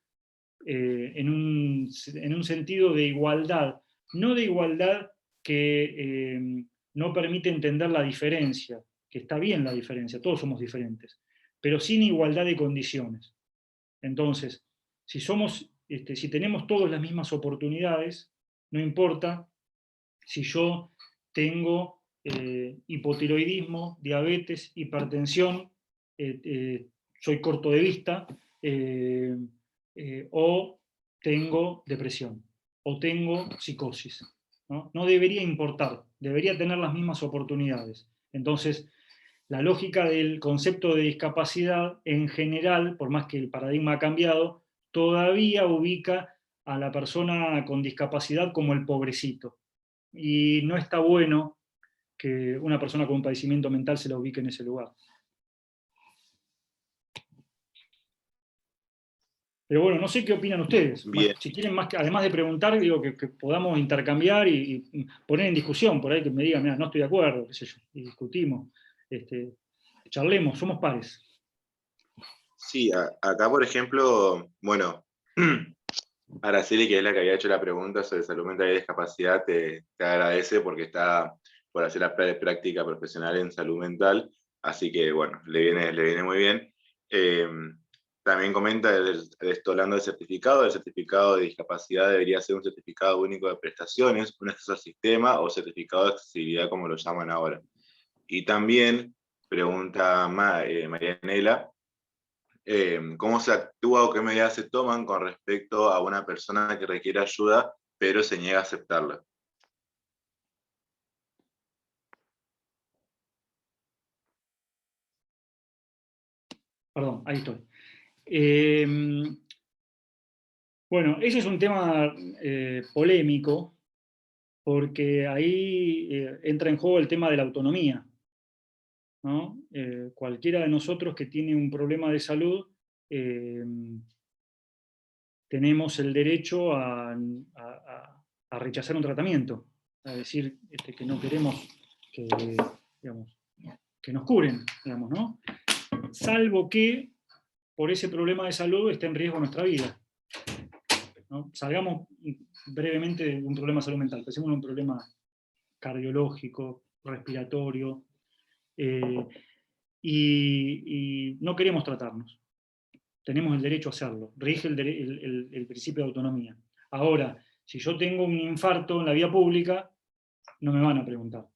en un sentido de igualdad, no de igualdad que no permite entender la diferencia, que está bien la diferencia, todos somos diferentes, pero sin igualdad de condiciones. Entonces, si tenemos todos las mismas oportunidades, no importa si yo tengo hipotiroidismo, diabetes, hipertensión, soy corto de vista, o tengo depresión, o tengo psicosis, ¿no? No debería importar, debería tener las mismas oportunidades. Entonces, la lógica del concepto de discapacidad en general, por más que el paradigma ha cambiado, todavía ubica a la persona con discapacidad como el pobrecito. Y no está bueno que una persona con un padecimiento mental se la ubique en ese lugar. Pero bueno, no sé qué opinan ustedes. Bien. Si quieren más, además de preguntar, digo que podamos intercambiar y poner en discusión, por ahí que me digan, mira, no estoy de acuerdo, qué sé yo, y discutimos, charlemos, somos pares. Sí, acá por ejemplo, bueno, Araceli, que es la que había hecho la pregunta sobre salud mental y discapacidad, te agradece porque está por hacer la práctica profesional en salud mental, así que bueno, le viene muy bien. Eh, También comenta de esto, hablando del certificado. El certificado de discapacidad debería ser un certificado único de prestaciones, un acceso al sistema o certificado de accesibilidad, como lo llaman ahora. Y también pregunta Marianela, ¿cómo se actúa o qué medidas se toman con respecto a una persona que requiere ayuda pero se niega a aceptarla? Perdón, ahí estoy. Bueno, ese es un tema polémico, porque ahí entra en juego el tema de la autonomía, ¿no? Cualquiera de nosotros que tiene un problema de salud, eh, tenemos el derecho a rechazar un tratamiento, a decir que no queremos que, digamos, que nos curen, digamos, ¿no? Salvo que por ese problema de salud esté en riesgo nuestra vida, ¿no? Salgamos brevemente de un problema de salud mental, pensemos en un problema cardiológico, respiratorio, eh, y no queremos tratarnos. Tenemos el derecho a hacerlo. Rige el principio de autonomía. Ahora, si yo tengo un infarto en la vía pública, no me van a preguntar.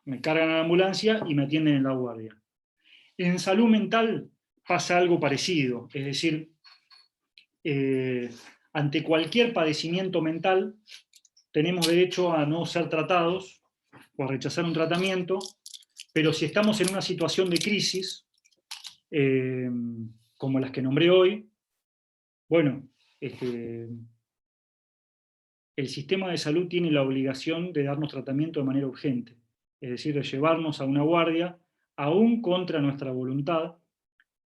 Me cargan a la ambulancia y me atienden en la guardia. En salud mental pasa algo parecido. Es decir, ante cualquier padecimiento mental, tenemos derecho a no ser tratados o a rechazar un tratamiento, pero si estamos en una situación de crisis, como las que nombré hoy, bueno, el sistema de salud tiene la obligación de darnos tratamiento de manera urgente, es decir, de llevarnos a una guardia, aún contra nuestra voluntad,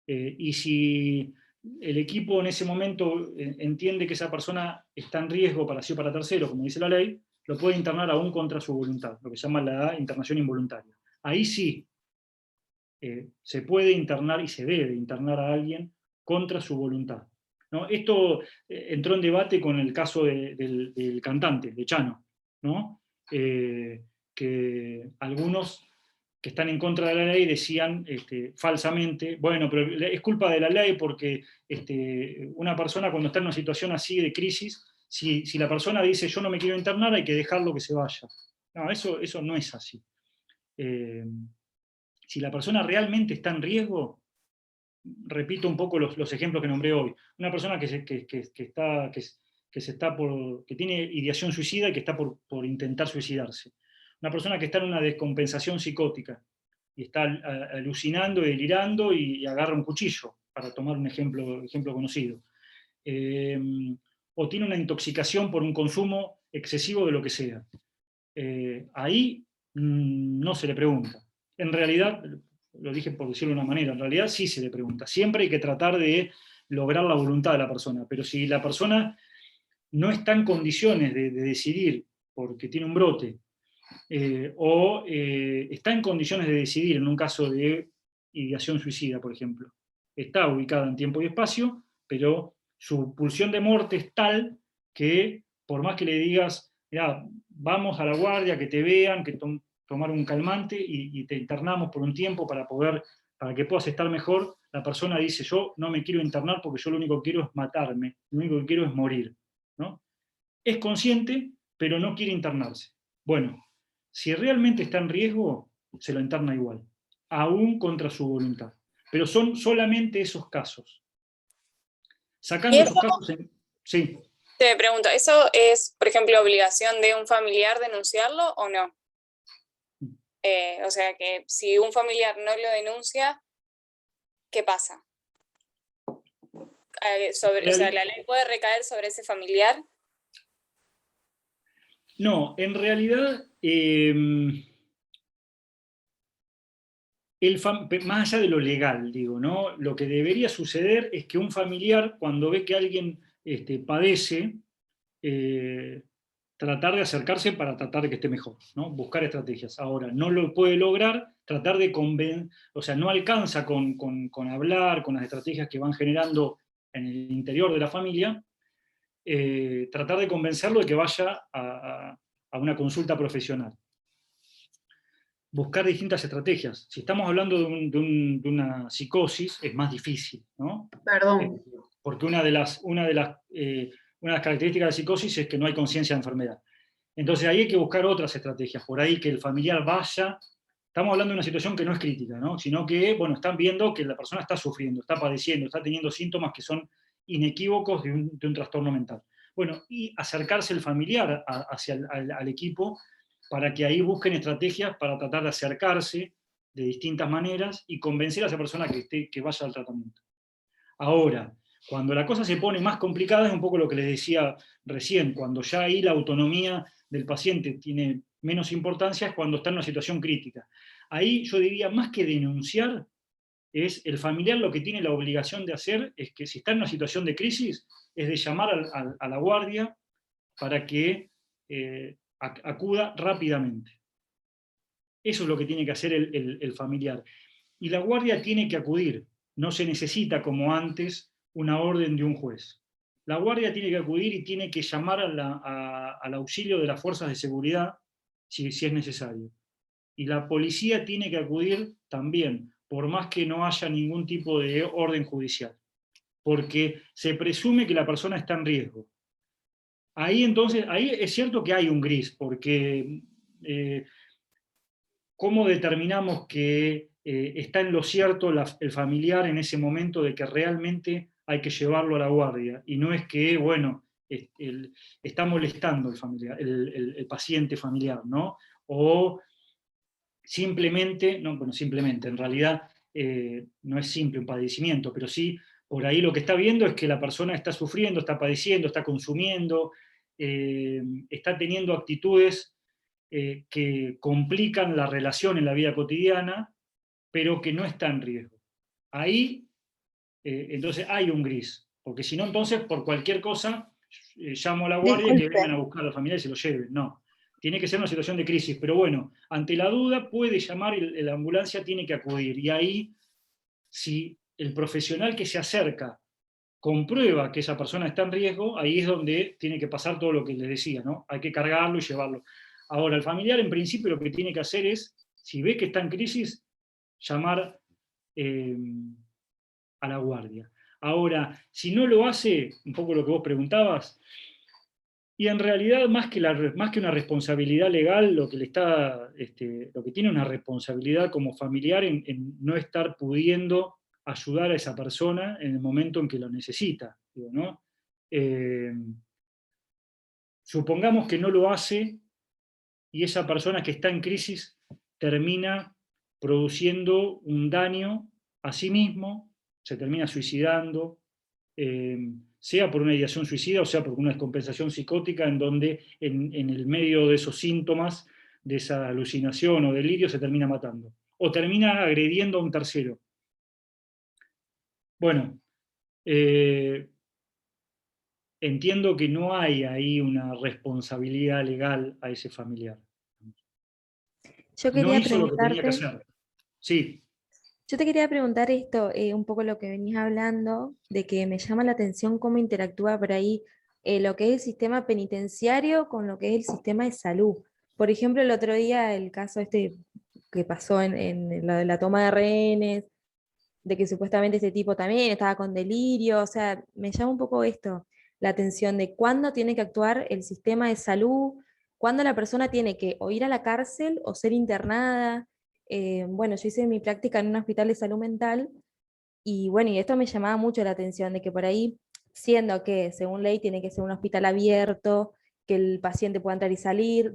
y si el equipo en ese momento entiende que esa persona está en riesgo para sí o para tercero, como dice la ley, lo puede internar aún contra su voluntad, lo que se llama la internación involuntaria. Ahí sí se puede internar y se debe internar a alguien contra su voluntad, ¿no? Esto entró en debate con el caso del cantante, de Chano, ¿no? Que algunos que están en contra de la ley decían falsamente, bueno, pero es culpa de la ley porque una persona cuando está en una situación así de crisis, si la persona dice yo no me quiero internar, hay que dejarlo que se vaya. No, eso no es así. Si la persona realmente está en riesgo, repito un poco los ejemplos que nombré hoy. Una persona que tiene ideación suicida y que está por intentar suicidarse. Una persona que está en una descompensación psicótica y está alucinando y delirando y agarra un cuchillo, para tomar un ejemplo conocido. O tiene una intoxicación por un consumo excesivo de lo que sea. Ahí no se le pregunta. En realidad, lo dije por decirlo de una manera, en realidad sí se le pregunta. Siempre hay que tratar de lograr la voluntad de la persona, pero si la persona no está en condiciones de decidir porque tiene un brote, o está en condiciones de decidir en un caso de ideación suicida, por ejemplo, está ubicada en tiempo y espacio, pero su pulsión de muerte es tal que por más que le digas, mirá, vamos a la guardia, que te vean, que tomar un calmante y te internamos por un tiempo para que puedas estar mejor, la persona dice, yo no me quiero internar porque yo lo único que quiero es matarme, lo único que quiero es morir, ¿no? Es consciente, pero no quiere internarse. Bueno, si realmente está en riesgo, se lo interna igual, aún contra su voluntad. Pero son solamente esos casos. Y Sacando eso, esos casos, sí. te pregunto, ¿eso es, por ejemplo, obligación de un familiar denunciarlo o no? O sea, que si un familiar no lo denuncia, ¿qué pasa? O sea, ¿la ley puede recaer sobre ese familiar? No, en realidad más allá de lo legal, digo, ¿no? Lo que debería suceder es que un familiar, cuando ve que alguien padece, tratar de acercarse para tratar de que esté mejor, ¿no? Buscar estrategias. Ahora, no lo puede lograr, tratar de convencer, o sea, no alcanza con hablar, con las estrategias que van generando en el interior de la familia, tratar de convencerlo de que vaya a una consulta profesional. Buscar distintas estrategias. Si estamos hablando de una psicosis, es más difícil, ¿no? Perdón. Porque una de las características de la psicosis es que no hay conciencia de enfermedad. Entonces ahí hay que buscar otras estrategias, por ahí que el familiar vaya. Estamos hablando de una situación que no es crítica, ¿no? Sino que, bueno, están viendo que la persona está sufriendo, está padeciendo, está teniendo síntomas que son inequívocos de un trastorno mental. Bueno, y acercarse el familiar hacia al equipo para que ahí busquen estrategias para tratar de acercarse de distintas maneras y convencer a esa persona que vaya al tratamiento. Ahora, cuando la cosa se pone más complicada es un poco lo que les decía recién, cuando ya ahí la autonomía del paciente tiene menos importancia, es cuando está en una situación crítica. Ahí yo diría, más que denunciar, es el familiar lo que tiene la obligación de hacer es que si está en una situación de crisis, es de llamar a la guardia para que acuda rápidamente. Eso es lo que tiene que hacer el familiar. Y la guardia tiene que acudir, no se necesita como antes una orden de un juez. La guardia tiene que acudir y tiene que llamar al auxilio de las fuerzas de seguridad si es necesario. Y la policía tiene que acudir también, por más que no haya ningún tipo de orden judicial, porque se presume que la persona está en riesgo. Ahí entonces, ahí es cierto que hay un gris, porque ¿cómo determinamos que está en lo cierto el familiar en ese momento de que realmente hay que llevarlo a la guardia? Y no es que, bueno, está molestando el familiar, el paciente familiar, ¿no? O simplemente, no, bueno, simplemente, en realidad no es simple un padecimiento, pero sí, por ahí lo que está viendo es que la persona está sufriendo, está padeciendo, está consumiendo, está teniendo actitudes que complican la relación en la vida cotidiana, pero que no está en riesgo. Ahí, entonces, hay un gris, porque si no, entonces, por cualquier cosa, llamo a la guardia y que vengan a buscar a la familia y se lo lleven. No, tiene que ser una situación de crisis, pero bueno, ante la duda puede llamar y la ambulancia tiene que acudir. Y ahí, si el profesional que se acerca comprueba que esa persona está en riesgo, ahí es donde tiene que pasar todo lo que les decía, ¿no? Hay que cargarlo y llevarlo. Ahora, el familiar en principio lo que tiene que hacer es, si ve que está en crisis, llamar a la guardia. Ahora, si no lo hace, un poco lo que vos preguntabas, y en realidad más que una responsabilidad legal, lo que tiene una responsabilidad como familiar en no estar pudiendo ayudar a esa persona en el momento en que lo necesita, digo, ¿no? Supongamos que no lo hace y esa persona que está en crisis termina produciendo un daño a sí mismo, se termina suicidando, sea por una ideación suicida o sea por una descompensación psicótica en donde en el medio de esos síntomas, de esa alucinación o delirio, se termina matando. O termina agrediendo a un tercero. Bueno, entiendo que no hay ahí una responsabilidad legal a ese familiar. Yo No quería hizo lo que tenía que preguntarte, hacer. Sí. yo te quería preguntar esto, un poco lo que venís hablando, de que me llama la atención cómo interactúa por ahí lo que es el sistema penitenciario con lo que es el sistema de salud. Por ejemplo, el otro día el caso este que pasó en lo de la toma de rehenes, de que supuestamente este tipo también estaba con delirio, o sea, me llama un poco esto, la atención de cuándo tiene que actuar el sistema de salud, cuándo la persona tiene que o ir a la cárcel o ser internada. Bueno, yo hice mi práctica en un hospital de salud mental y bueno, y esto me llamaba mucho la atención, de que por ahí, siendo que según ley tiene que ser un hospital abierto, que el paciente pueda entrar y salir,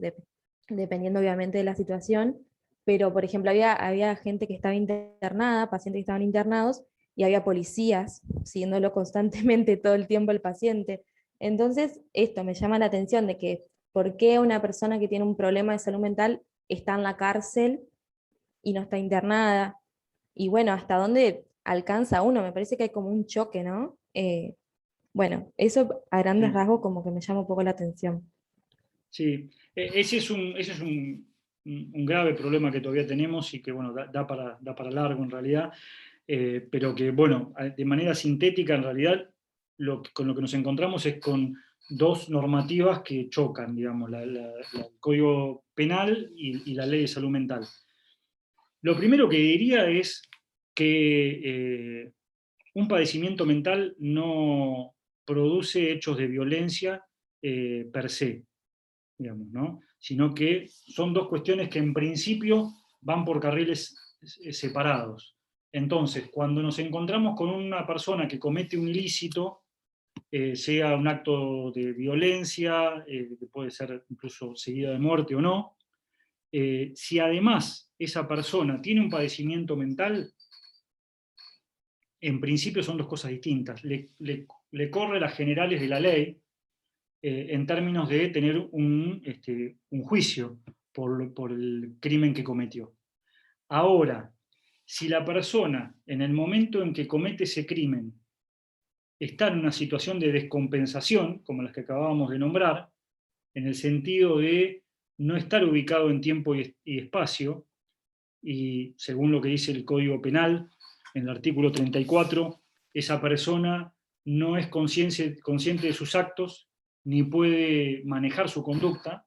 dependiendo obviamente de la situación, pero por ejemplo había gente que estaba internada, pacientes que estaban internados, y había policías siguiéndolo constantemente todo el tiempo el paciente. Entonces, esto me llama la atención de que por qué una persona que tiene un problema de salud mental está en la cárcel y no está internada. y bueno, hasta dónde alcanza uno, me parece que hay como un choque, ¿no? Bueno, eso a grandes Sí. rasgos como que me llama un poco la atención. Sí, ese es un grave problema que todavía tenemos y que, bueno, da para largo en realidad, pero que, bueno, de manera sintética, en realidad, con lo que nos encontramos es con dos normativas que chocan, digamos, el Código Penal y la Ley de Salud Mental. Lo primero que diría es que un padecimiento mental no produce hechos de violencia per se, digamos, ¿no? Sino que son dos cuestiones que en principio van por carriles separados. Entonces, cuando nos encontramos con una persona que comete un ilícito, sea un acto de violencia, que puede ser incluso seguida de muerte o no, si además esa persona tiene un padecimiento mental, en principio son dos cosas distintas. Le corre las generales de la ley, en términos de tener un juicio por el crimen que cometió. Ahora, si la persona, en el momento en que comete ese crimen, está en una situación de descompensación, como las que acabábamos de nombrar, en el sentido de no estar ubicado en tiempo y espacio, y según lo que dice el Código Penal, en el artículo 34, esa persona no es consciente de sus actos, ni puede manejar su conducta,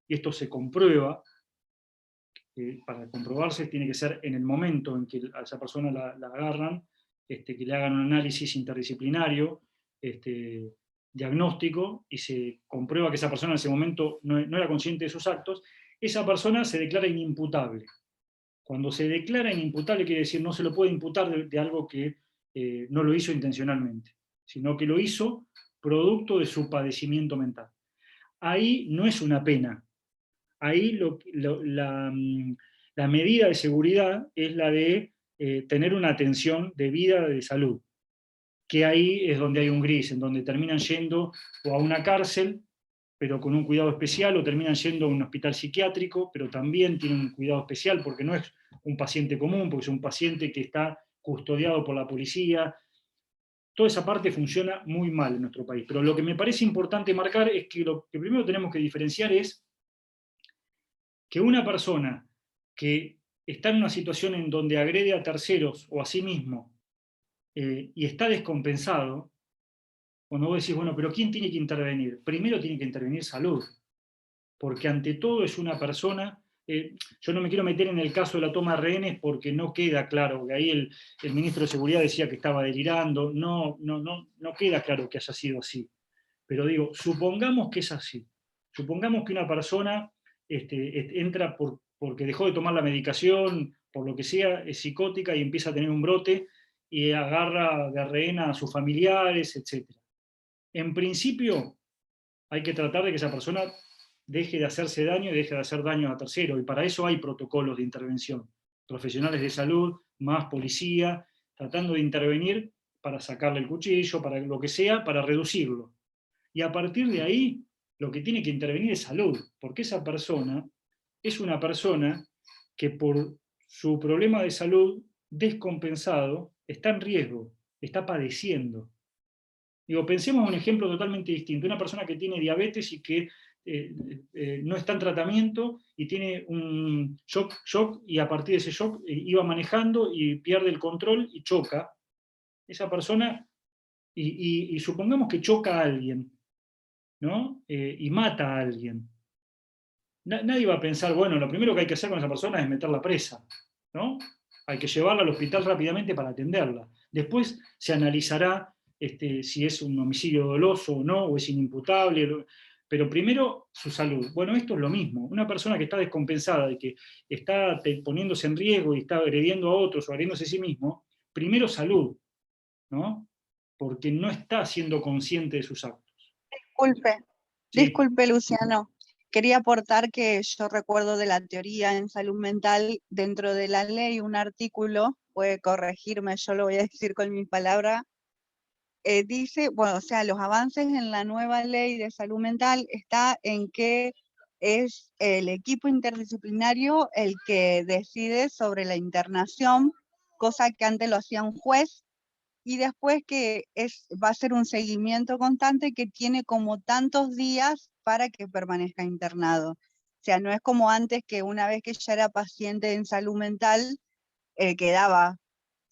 y esto se comprueba. Para comprobarse tiene que ser en el momento en que a esa persona la agarran, que le hagan un análisis interdisciplinario, diagnóstico, y se comprueba que esa persona en ese momento no era consciente de sus actos, esa persona se declara inimputable. Cuando se declara inimputable quiere decir no se lo puede imputar de algo que no lo hizo intencionalmente, sino que lo hizo producto de su padecimiento mental. Ahí no es una pena. Ahí la medida de seguridad es la de tener una atención debida de salud, que ahí es donde hay un gris, en donde terminan yendo o a una cárcel, pero con un cuidado especial, o terminan yendo a un hospital psiquiátrico, pero también tienen un cuidado especial, porque no es un paciente común, porque es un paciente que está custodiado por la policía. Toda esa parte funciona muy mal en nuestro país. Pero lo que me parece importante marcar es que lo que primero tenemos que diferenciar es que una persona que está en una situación en donde agrede a terceros o a sí mismo y está descompensado, cuando vos decís, bueno, pero ¿quién tiene que intervenir? Primero tiene que intervenir salud, porque ante todo es una persona, yo no me quiero meter en el caso de la toma de rehenes porque no queda claro, que ahí el ministro de Seguridad decía que estaba delirando, no queda claro que haya sido así. Pero digo, supongamos que es así, supongamos que una persona entra porque dejó de tomar la medicación, por lo que sea, es psicótica y empieza a tener un brote y agarra de rehén a sus familiares, etc. En principio, hay que tratar de que esa persona deje de hacerse daño y deje de hacer daño a terceros, y para eso hay protocolos de intervención, profesionales de salud, más policía, tratando de intervenir para sacarle el cuchillo, para lo que sea, para reducirlo. Y a partir de ahí, lo que tiene que intervenir es salud, porque esa persona es una persona que por su problema de salud descompensado está en riesgo, está padeciendo. Digo, pensemos un ejemplo totalmente distinto. Una persona que tiene diabetes y que no está en tratamiento y tiene un shock y a partir de ese shock iba manejando y pierde el control y choca. Esa persona, y supongamos que choca a alguien, ¿no? Y mata a alguien. Nadie va a pensar, bueno, lo primero que hay que hacer con esa persona es meterla presa, ¿no? Hay que llevarla al hospital rápidamente para atenderla. Después se analizará si es un homicidio doloso o no, o es inimputable, pero primero su salud. Bueno, esto es lo mismo. Una persona que está descompensada y que está poniéndose en riesgo y está agrediendo a otros o agrediéndose a sí mismo, primero salud, ¿no? Porque no está siendo consciente de sus actos. Sí. Disculpe, Luciano. Quería aportar que yo recuerdo de la teoría en salud mental, dentro de la ley, un artículo, puede corregirme, yo lo voy a decir con mi palabra, dice, bueno, o sea, los avances en la nueva ley de salud mental está en que es el equipo interdisciplinario el que decide sobre la internación cosa que antes lo hacía un juez, y después que va a ser un seguimiento constante que tiene como tantos días para que permanezca internado. O sea, no es como antes que una vez que ya era paciente en salud mental, quedaba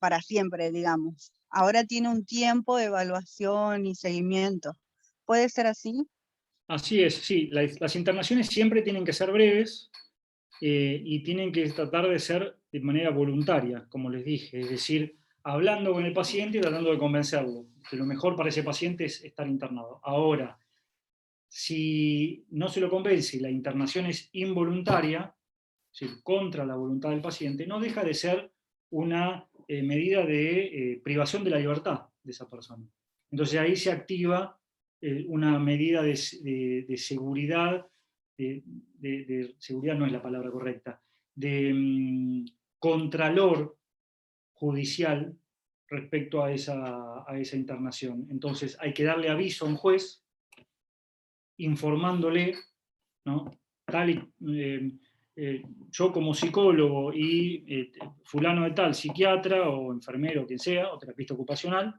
para siempre, digamos. Ahora tiene un tiempo de evaluación y seguimiento. ¿Puede ser así? Así es, sí. Las internaciones siempre tienen que ser breves y tienen que tratar de ser de manera voluntaria, como les dije, es decir, hablando con el paciente y tratando de convencerlo, que lo mejor para ese paciente es estar internado. Ahora, si no se lo convence y la internación es involuntaria, es decir, contra la voluntad del paciente, no deja de ser una medida de privación de la libertad de esa persona. Entonces ahí se activa una medida de seguridad, de seguridad no es la palabra correcta, de contralor judicial respecto a esa internación. Entonces hay que darle aviso a un juez informándole, ¿no? Yo como psicólogo y fulano de tal, psiquiatra o enfermero, quien sea, o terapista ocupacional,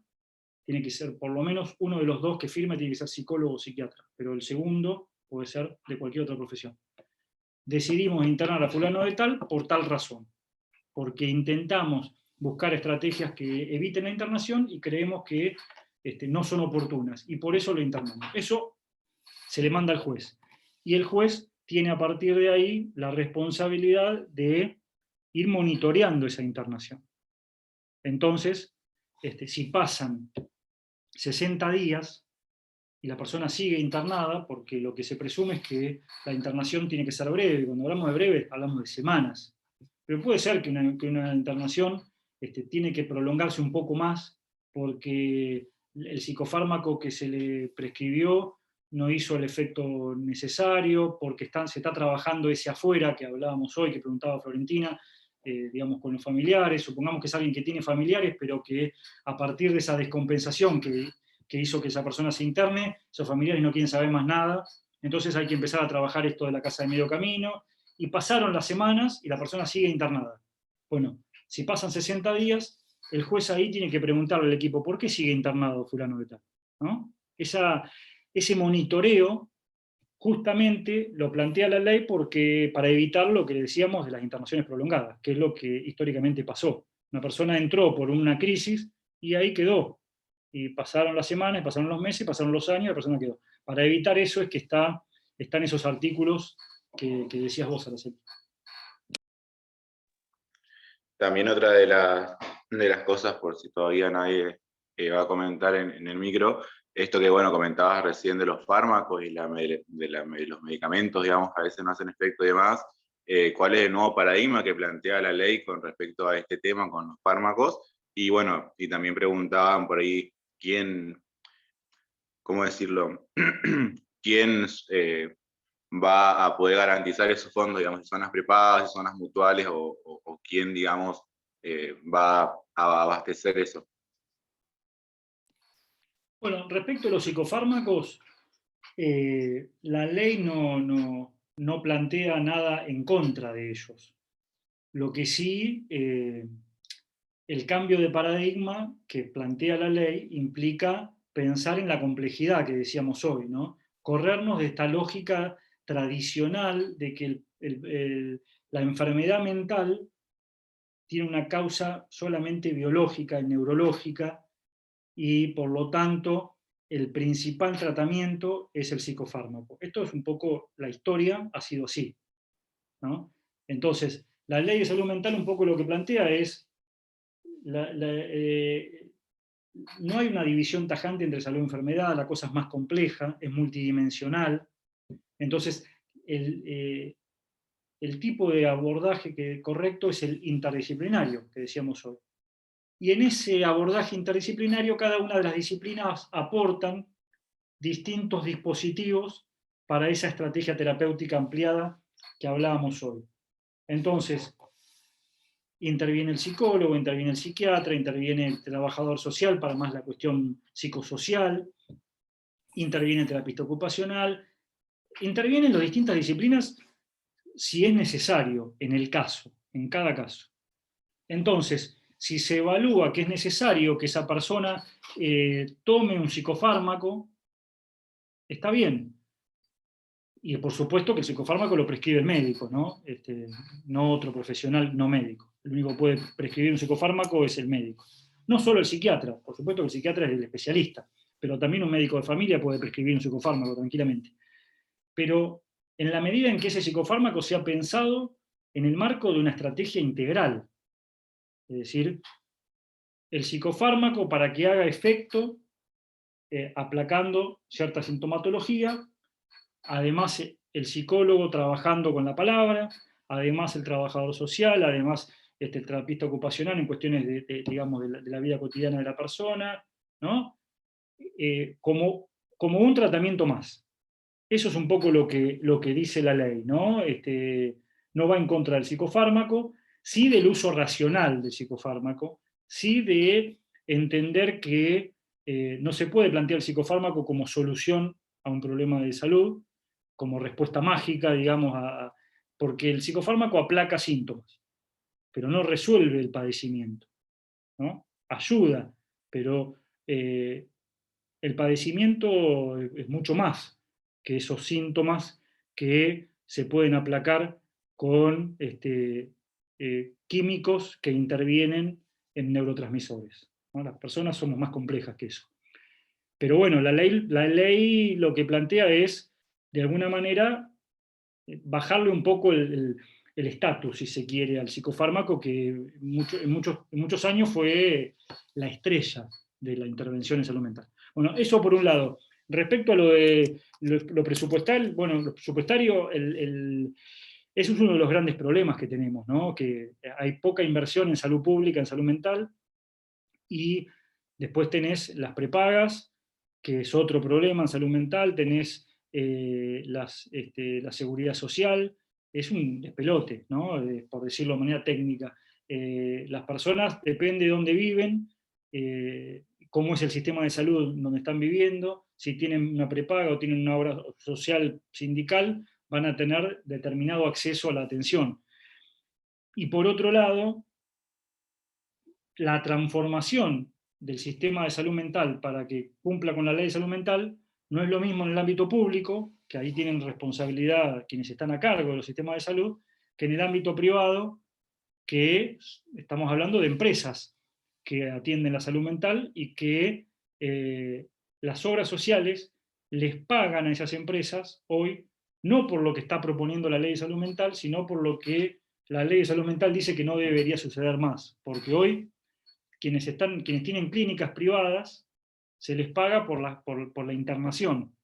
tiene que ser por lo menos uno de los dos que firme, tiene que ser psicólogo o psiquiatra, pero el segundo puede ser de cualquier otra profesión. Decidimos internar a fulano de tal por tal razón, porque intentamos buscar estrategias que eviten la internación y creemos que no son oportunas, y por eso lo internamos. Eso se le manda al juez. Y el juez tiene a partir de ahí la responsabilidad de ir monitoreando esa internación. Entonces, si pasan 60 días y la persona sigue internada, porque lo que se presume es que la internación tiene que ser breve, cuando hablamos de breve hablamos de semanas, pero puede ser que una internación tiene que prolongarse un poco más porque el psicofármaco que se le prescribió no hizo el efecto necesario, porque se está trabajando ese afuera que hablábamos hoy, que preguntaba Florentina, digamos, con los familiares. Supongamos que es alguien que tiene familiares, pero que a partir de esa descompensación que hizo que esa persona se interne, esos familiares no quieren saber más nada, entonces hay que empezar a trabajar esto de la casa de medio camino, y pasaron las semanas y la persona sigue internada. Bueno, si pasan 60 días, el juez ahí tiene que preguntarle al equipo, ¿por qué sigue internado fulano de tal? ¿No? Ese monitoreo justamente lo plantea la ley para evitar lo que decíamos de las internaciones prolongadas, que es lo que históricamente pasó. Una persona entró por una crisis y ahí quedó. Y pasaron las semanas, pasaron los meses, pasaron los años y la persona quedó. Para evitar eso es que están esos artículos que decías vos, Araceli. También otra de las cosas, por si todavía nadie va a comentar en el micro, esto que, bueno, comentabas recién de los fármacos y los medicamentos, digamos, a veces no hacen efecto y demás. ¿Cuál es el nuevo paradigma que plantea la ley con respecto a este tema con los fármacos? Y bueno, y también preguntaban por ahí ¿cómo decirlo? ¿Quién va a poder garantizar esos fondos, digamos, si son las prepagas, si son las mutuales, o quién, digamos, va a abastecer eso? Bueno, respecto a los psicofármacos, la ley no plantea nada en contra de ellos. Lo que sí, el cambio de paradigma que plantea la ley implica pensar en la complejidad que decíamos hoy, ¿no? Corrernos de esta lógica tradicional de que la enfermedad mental tiene una causa solamente biológica y neurológica, y por lo tanto el principal tratamiento es el psicofármaco. Esto es un poco la historia, ha sido así, ¿no? Entonces, la ley de salud mental un poco lo que plantea es, no hay una división tajante entre salud y enfermedad, la cosa es más compleja, es multidimensional. Entonces, el tipo de abordaje correcto es el interdisciplinario, que decíamos hoy. Y en ese abordaje interdisciplinario, cada una de las disciplinas aportan distintos dispositivos para esa estrategia terapéutica ampliada que hablábamos hoy. Entonces, interviene el psicólogo, interviene el psiquiatra, interviene el trabajador social para más la cuestión psicosocial, interviene el terapista ocupacional, intervienen las distintas disciplinas si es necesario en el caso, en cada caso. Entonces, si se evalúa que es necesario que esa persona tome un psicofármaco, está bien. Y por supuesto que el psicofármaco lo prescribe el médico, ¿no? No otro profesional no médico. El único que puede prescribir un psicofármaco es el médico. No solo el psiquiatra, por supuesto que el psiquiatra es el especialista, pero también un médico de familia puede prescribir un psicofármaco tranquilamente. Pero en la medida en que ese psicofármaco sea pensado en el marco de una estrategia integral, es decir, el psicofármaco para que haga efecto aplacando cierta sintomatología, además el psicólogo trabajando con la palabra, además el trabajador social, además el terapista ocupacional en cuestiones digamos, de la vida cotidiana de la persona, ¿no? Como un tratamiento más. Eso es un poco lo que dice la ley, ¿no? No va en contra del psicofármaco, sí del uso racional del psicofármaco, sí de entender que no se puede plantear el psicofármaco como solución a un problema de salud, como respuesta mágica, digamos, porque el psicofármaco aplaca síntomas, pero no resuelve el padecimiento, ¿no? Ayuda, pero el padecimiento es mucho más que esos síntomas que se pueden aplacar con químicos que intervienen en neurotransmisores, ¿no? Las personas somos más complejas que eso. Pero bueno, la ley lo que plantea es, de alguna manera, bajarle un poco el estatus, si se quiere, al psicofármaco, que en muchos años fue la estrella de la intervención en salud mental. Bueno, eso por un lado. Respecto a lo presupuestal, bueno, lo presupuestario, eso es uno de los grandes problemas que tenemos, ¿no? Que hay poca inversión en salud pública, en salud mental, y después tenés las prepagas, que es otro problema en salud mental, tenés la seguridad social, es un despelote, ¿no? Por decirlo de manera técnica. Las personas, depende de dónde viven, cómo es el sistema de salud donde están viviendo, si tienen una prepaga o tienen una obra social sindical, van a tener determinado acceso a la atención. Y por otro lado, la transformación del sistema de salud mental para que cumpla con la ley de salud mental no es lo mismo en el ámbito público, que ahí tienen responsabilidad quienes están a cargo de los sistemas de salud, que en el ámbito privado, que estamos hablando de empresas que atienden la salud mental y que las obras sociales les pagan a esas empresas hoy, no por lo que está proponiendo la ley de salud mental, sino por lo que la ley de salud mental dice que no debería suceder más, porque hoy quienes tienen clínicas privadas se les paga por la internación,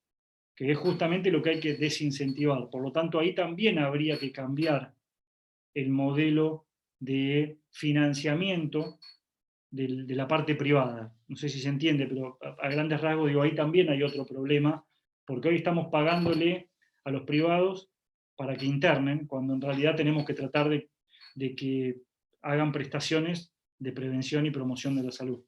que es justamente lo que hay que desincentivar. Por lo tanto, ahí también habría que cambiar el modelo de financiamiento de la parte privada. No sé si se entiende, pero a grandes rasgos digo, ahí también hay otro problema, porque hoy estamos pagándole a los privados para que internen, cuando en realidad tenemos que tratar de que hagan prestaciones de prevención y promoción de la salud.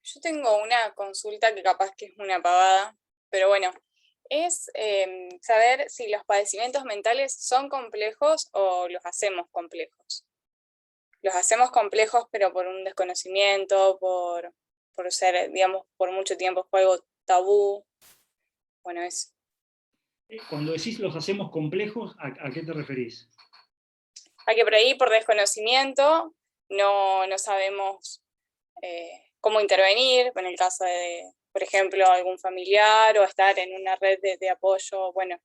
Yo tengo una consulta que capaz que es una pavada, pero bueno, es saber si los padecimientos mentales son complejos o los hacemos complejos. Los hacemos complejos, pero por un desconocimiento, por ser, digamos, por mucho tiempo fue algo tabú. Bueno, eso. Cuando decís los hacemos complejos, ¿a qué te referís? A que por ahí, por desconocimiento, no sabemos cómo intervenir, en el caso de, por ejemplo, algún familiar o estar en una red de apoyo. Bueno,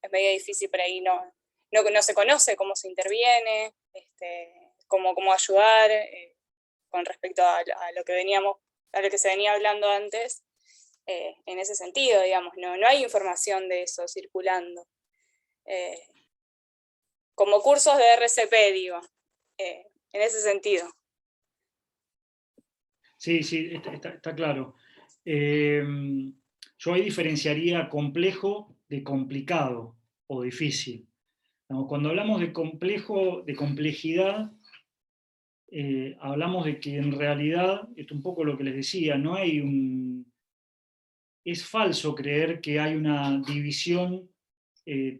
es medio difícil por ahí, no se conoce cómo se interviene, cómo ayudar con respecto a lo que se venía hablando antes, en ese sentido, digamos, no hay información de eso circulando. Como cursos de RCP, digo, en ese sentido. Sí, está claro. Yo ahí diferenciaría complejo de complicado o difícil. Cuando hablamos de complejo, de complejidad, hablamos de que en realidad, esto es un poco lo que les decía, es falso creer que hay una división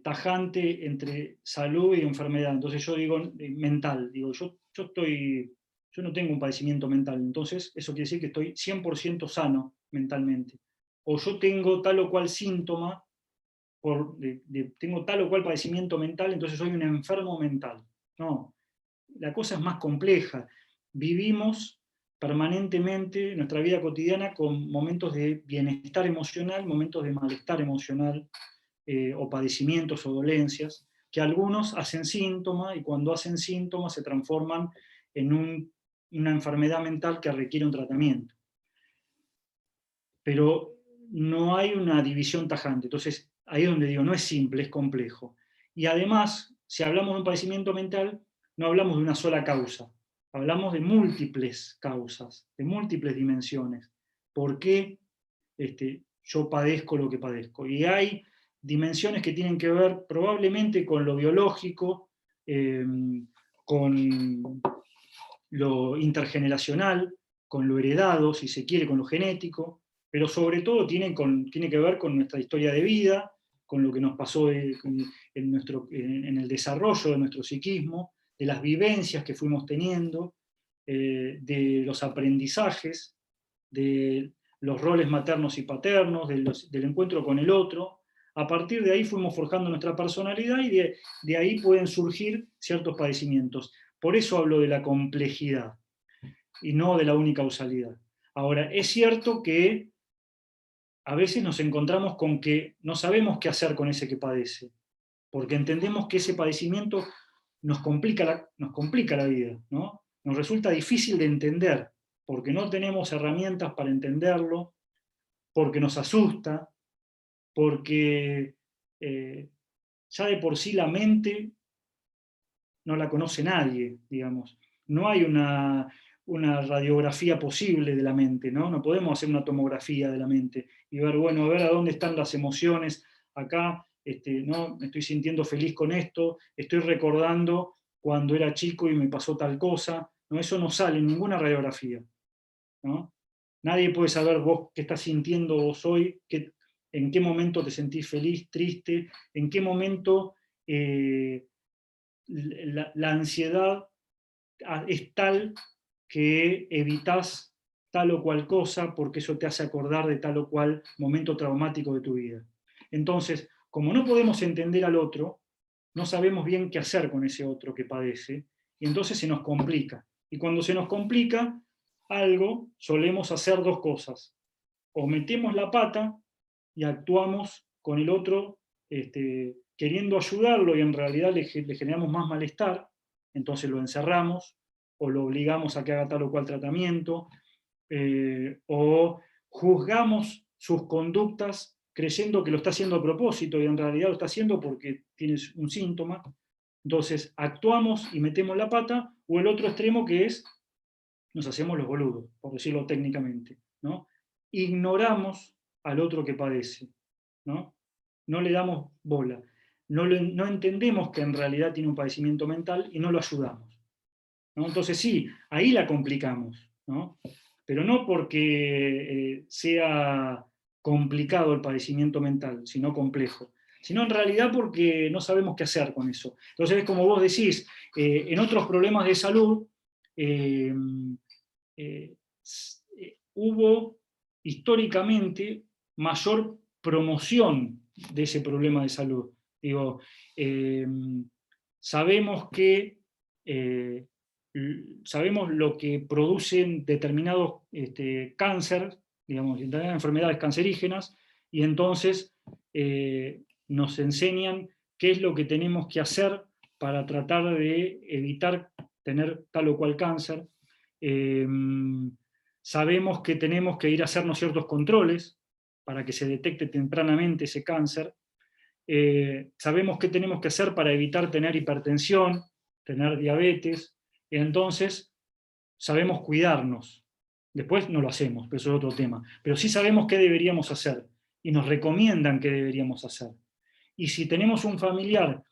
tajante entre salud y enfermedad. Entonces yo digo mental, digo, yo no tengo un padecimiento mental, entonces eso quiere decir que estoy 100% sano mentalmente. O yo tengo tal o cual síntoma, tengo tal o cual padecimiento mental, entonces soy un enfermo mental. No, la cosa es más compleja. Vivimos permanentemente en nuestra vida cotidiana con momentos de bienestar emocional, momentos de malestar emocional, o padecimientos o dolencias, que algunos hacen síntomas, y cuando hacen síntomas se transforman en una enfermedad mental que requiere un tratamiento. Pero no hay una división tajante, entonces ahí es donde digo, no es simple, es complejo. Y además, si hablamos de un padecimiento mental, no hablamos de una sola causa, hablamos de múltiples causas, de múltiples dimensiones. ¿Por qué yo padezco lo que padezco? Y hay dimensiones que tienen que ver probablemente con lo biológico, con lo intergeneracional, con lo heredado, si se quiere, con lo genético, pero sobre todo tiene que ver con nuestra historia de vida, con lo que nos pasó en el desarrollo de nuestro psiquismo, de las vivencias que fuimos teniendo, de los aprendizajes, de los roles maternos y paternos, del encuentro con el otro. A partir de ahí fuimos forjando nuestra personalidad y de ahí pueden surgir ciertos padecimientos. Por eso hablo de la complejidad y no de la unicausalidad. Ahora, es cierto que a veces nos encontramos con que no sabemos qué hacer con ese que padece, porque entendemos que ese padecimiento nos complica la vida, ¿no? Nos resulta difícil de entender, porque no tenemos herramientas para entenderlo, porque nos asusta, porque ya de por sí la mente no la conoce nadie, digamos. No hay una radiografía posible de la mente, ¿no? No podemos hacer una tomografía de la mente y ver, bueno, a ver a dónde están las emociones acá, ¿no? Me estoy sintiendo feliz con esto, estoy recordando cuando era chico y me pasó tal cosa, ¿no? Eso no sale en ninguna radiografía, ¿no? Nadie puede saber vos qué estás sintiendo vos hoy, en qué momento te sentís feliz, triste, en qué momento la ansiedad es tal que evitas tal o cual cosa porque eso te hace acordar de tal o cual momento traumático de tu vida. Entonces, como no podemos entender al otro, no sabemos bien qué hacer con ese otro que padece, y entonces se nos complica. Y cuando se nos complica algo, solemos hacer dos cosas. O metemos la pata y actuamos con el otro queriendo ayudarlo y en realidad le generamos más malestar, entonces lo encerramos o lo obligamos a que haga tal o cual tratamiento, o juzgamos sus conductas creyendo que lo está haciendo a propósito y en realidad lo está haciendo porque tiene un síntoma. Entonces actuamos y metemos la pata, o el otro extremo que es nos hacemos los boludos, por decirlo técnicamente, ¿no? Ignoramos al otro que padece, ¿no? No le damos bola, no entendemos que en realidad tiene un padecimiento mental y no lo ayudamos, ¿no? Entonces sí, ahí la complicamos, ¿no? Pero no porque sea complicado el padecimiento mental, sino complejo, sino en realidad porque no sabemos qué hacer con eso. Entonces, como vos decís, en otros problemas de salud, hubo históricamente mayor promoción de ese problema de salud. Digo, sabemos lo que producen determinados cáncer, digamos, determinadas enfermedades cancerígenas, y entonces nos enseñan qué es lo que tenemos que hacer para tratar de evitar tener tal o cual cáncer. Sabemos que tenemos que ir a hacernos ciertos controles para que se detecte tempranamente ese cáncer. Sabemos qué tenemos que hacer para evitar tener hipertensión, tener diabetes. Entonces, sabemos cuidarnos. Después no lo hacemos, pero eso es otro tema. Pero sí sabemos qué deberíamos hacer y nos recomiendan qué deberíamos hacer. Y si tenemos un familiar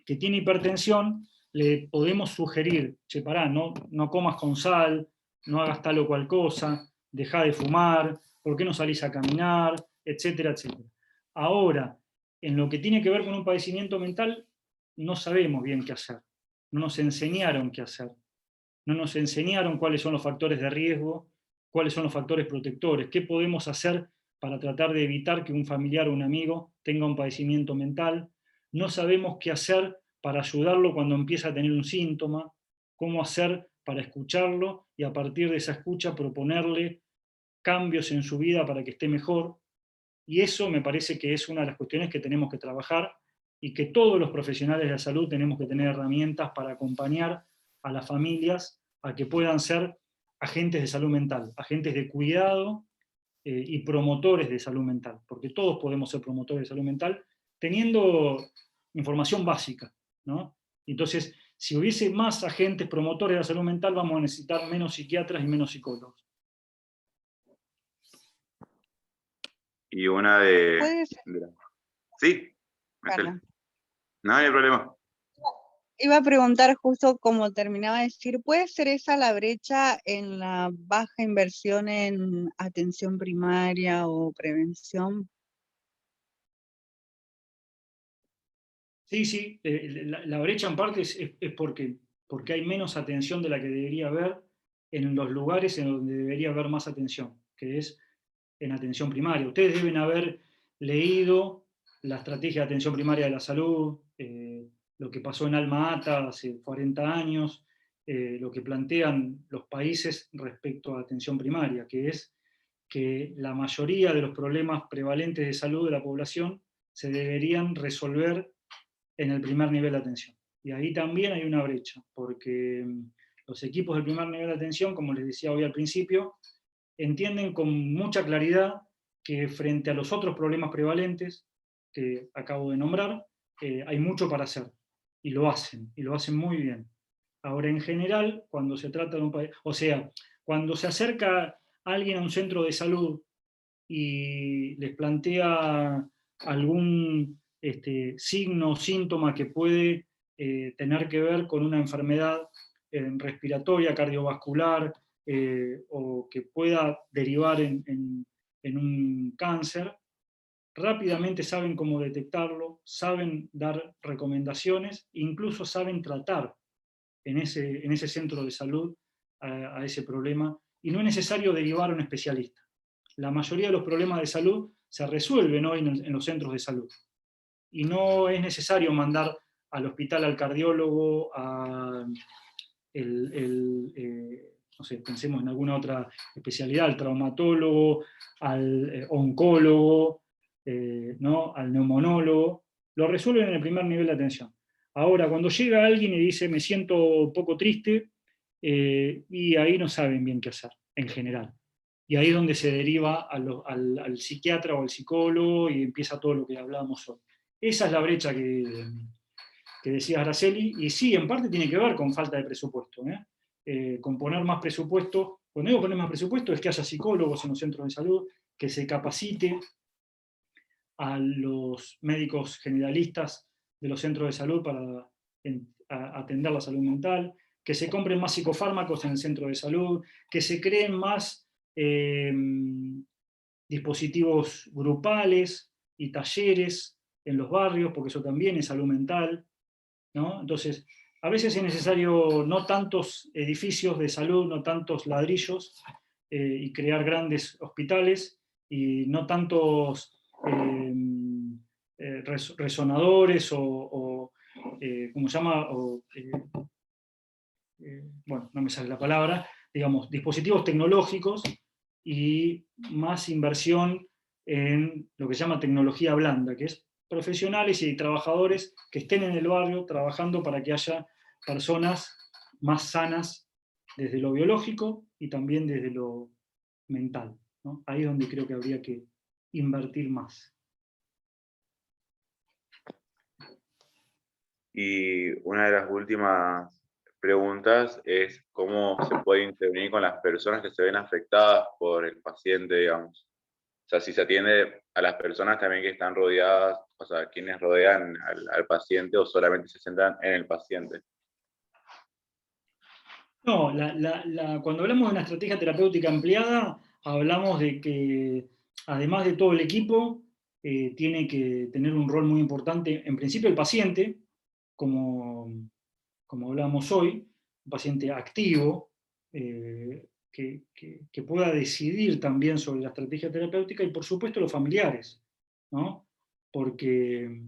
que tiene hipertensión, le podemos sugerir, che, pará, no comas con sal, no hagas tal o cual cosa, deja de fumar, ¿por qué no salís a caminar? Etcétera, etcétera. Ahora, en lo que tiene que ver con un padecimiento mental, no sabemos bien qué hacer. No nos enseñaron qué hacer. No nos enseñaron cuáles son los factores de riesgo, cuáles son los factores protectores, qué podemos hacer para tratar de evitar que un familiar o un amigo tenga un padecimiento mental. No sabemos qué hacer para ayudarlo cuando empieza a tener un síntoma, cómo hacer para escucharlo y a partir de esa escucha proponerle cambios en su vida para que esté mejor. Y eso me parece que es una de las cuestiones que tenemos que trabajar y que todos los profesionales de la salud tenemos que tener herramientas para acompañar a las familias a que puedan ser agentes de salud mental, agentes de cuidado y promotores de salud mental, porque todos podemos ser promotores de salud mental teniendo información básica, ¿no? Entonces, si hubiese más agentes promotores de la salud mental, vamos a necesitar menos psiquiatras y menos psicólogos. Y una de... Puede ser, Sí, Carla. no hay problema. Iba a preguntar justo como terminaba de decir, ¿puede ser esa la brecha en la baja inversión en atención primaria o prevención? Sí, sí, la brecha en parte es porque hay menos atención de la que debería haber en los lugares en donde debería haber más atención, que es en atención primaria. Ustedes deben haber leído la estrategia de atención primaria de la salud, lo que pasó en Alma Ata hace 40 años, lo que plantean los países respecto a atención primaria, que es que la mayoría de los problemas prevalentes de salud de la población se deberían resolver en el primer nivel de atención. Y ahí también hay una brecha, porque los equipos del primer nivel de atención, como les decía hoy al principio, entienden con mucha claridad que frente a los otros problemas prevalentes que acabo de nombrar, hay mucho para hacer, y lo hacen muy bien. Ahora, en general, cuando se trata de un país, o sea, cuando se acerca alguien a un centro de salud y les plantea algún signo o síntoma que puede tener que ver con una enfermedad respiratoria, cardiovascular, o que pueda derivar en un cáncer, rápidamente saben cómo detectarlo, saben dar recomendaciones, incluso saben tratar en ese centro de salud a ese problema, y no es necesario derivar a un especialista. La mayoría de los problemas de salud se resuelven hoy en los centros de salud, y no es necesario mandar al hospital al cardiólogo, no sé, pensemos en alguna otra especialidad, al traumatólogo, al oncólogo, ¿no? Al neumonólogo. Lo resuelven en el primer nivel de atención. Ahora, cuando llega alguien y dice, me siento un poco triste, y ahí no saben bien qué hacer, en general. Y ahí es donde se deriva al psiquiatra o al psicólogo y empieza todo lo que hablábamos hoy. Esa es la brecha que decía Araceli, y sí, en parte tiene que ver con falta de presupuesto, con poner más presupuesto. Cuando digo poner más presupuesto es que haya psicólogos en los centros de salud, que se capacite a los médicos generalistas de los centros de salud para atender la salud mental, que se compren más psicofármacos en el centro de salud, que se creen más dispositivos grupales y talleres en los barrios, porque eso también es salud mental, ¿no? Entonces, a veces es necesario no tantos edificios de salud, no tantos ladrillos, y crear grandes hospitales, y no tantos resonadores o ¿cómo se llama? Bueno, no me sale la palabra, digamos, dispositivos tecnológicos, y más inversión en lo que se llama tecnología blanda, que es profesionales y trabajadores que estén en el barrio trabajando para que haya personas más sanas desde lo biológico y también desde lo mental, ¿no? Ahí es donde creo que habría que invertir más. Y una de las últimas preguntas es cómo se puede intervenir con las personas que se ven afectadas por el paciente, digamos. O sea, si se atiende a las personas también que están rodeadas, o sea, quienes rodean al paciente, o solamente se centran en el paciente. No, cuando hablamos de una estrategia terapéutica ampliada, hablamos de que, además de todo el equipo, tiene que tener un rol muy importante, en principio el paciente, como hablábamos hoy, un paciente activo, que pueda decidir también sobre la estrategia terapéutica, y por supuesto los familiares, ¿no? Porque,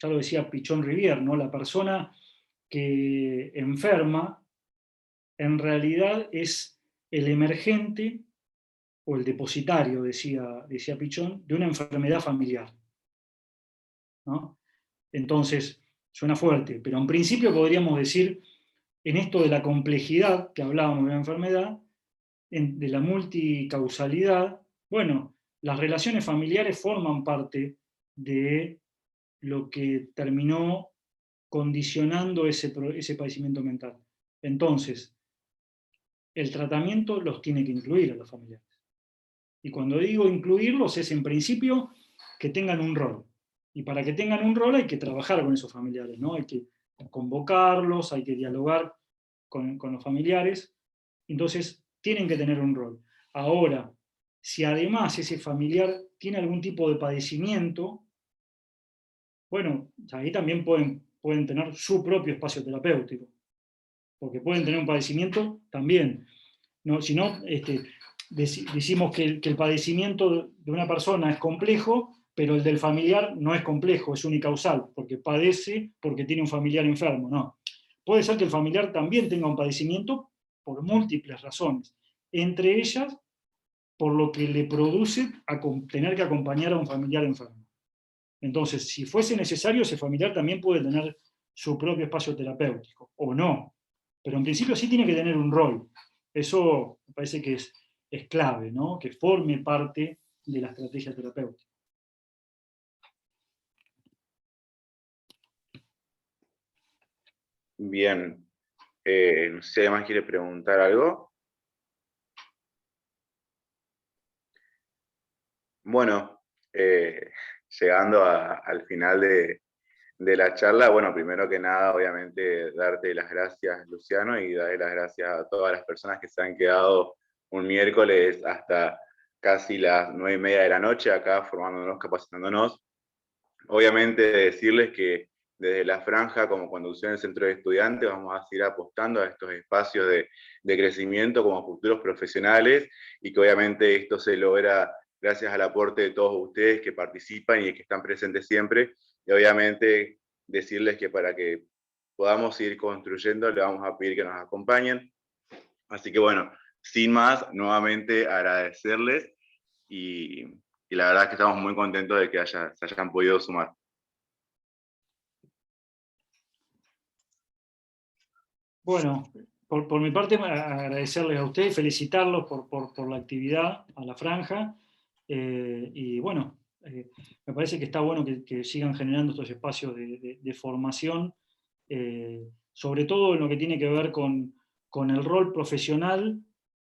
ya lo decía Pichon Rivière, ¿no? La persona que enferma en realidad es el emergente o el depositario, decía Pichon, de una enfermedad familiar, ¿no? Entonces, suena fuerte, pero en principio podríamos decir, en esto de la complejidad que hablábamos de la enfermedad, de la multicausalidad, bueno, las relaciones familiares forman parte de lo que terminó condicionando ese padecimiento mental. Entonces, el tratamiento los tiene que incluir a los familiares. Y cuando digo incluirlos es en principio que tengan un rol. Y para que tengan un rol hay que trabajar con esos familiares, ¿no? Hay que convocarlos, hay que dialogar con los familiares. Entonces, tienen que tener un rol. Ahora, si además ese familiar tiene algún tipo de padecimiento, bueno, ahí también pueden tener su propio espacio terapéutico. Porque pueden tener un padecimiento también. ¿No? Si no, decimos que el padecimiento de una persona es complejo, pero el del familiar no es complejo, es unicausal, porque padece porque tiene un familiar enfermo. No. Puede ser que el familiar también tenga un padecimiento por múltiples razones, entre ellas por lo que le produce tener que acompañar a un familiar enfermo. Entonces, si fuese necesario, ese familiar también puede tener su propio espacio terapéutico, o no, pero en principio sí tiene que tener un rol. Eso me parece que es clave, ¿no? Que forme parte de la estrategia terapéutica. Bien. No sé si además quiere preguntar algo. Bueno, llegando al final de la charla, bueno, primero que nada, obviamente, darte las gracias, Luciano, y darle las gracias a todas las personas que se han quedado un miércoles hasta casi las 9:30 de la noche acá formándonos, capacitándonos. Obviamente decirles que desde la franja como conducción del centro de estudiantes vamos a seguir apostando a estos espacios de crecimiento como futuros profesionales, y que obviamente esto se logra gracias al aporte de todos ustedes que participan y que están presentes siempre, y obviamente decirles que para que podamos seguir construyendo le vamos a pedir que nos acompañen. Así que bueno, sin más, nuevamente agradecerles, y la verdad es que estamos muy contentos de que se hayan podido sumar. Bueno, por mi parte, agradecerles a ustedes, felicitarlos por la actividad, a la franja, y bueno, me parece que está bueno que sigan generando estos espacios de formación, sobre todo en lo que tiene que ver con el rol profesional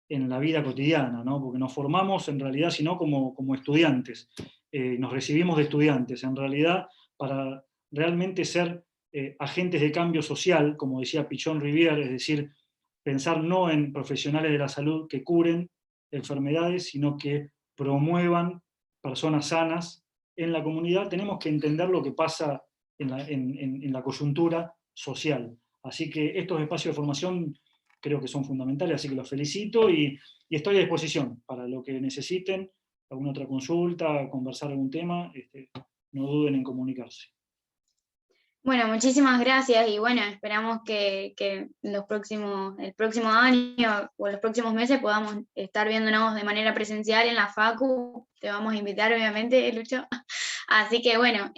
en la vida cotidiana, ¿no? Porque nos formamos en realidad, sino como estudiantes, nos recibimos de estudiantes, en realidad, para realmente ser agentes de cambio social, como decía Pichon Rivière, es decir, pensar no en profesionales de la salud que curen enfermedades, sino que promuevan personas sanas en la comunidad. Tenemos que entender lo que pasa en la coyuntura social. Así que estos espacios de formación creo que son fundamentales, así que los felicito y estoy a disposición para lo que necesiten, alguna otra consulta, conversar algún tema, no duden en comunicarse. Bueno, muchísimas gracias y bueno, esperamos que el próximo año o los próximos meses podamos estar viéndonos de manera presencial en la Facu. Te vamos a invitar, obviamente, Lucho. Así que bueno,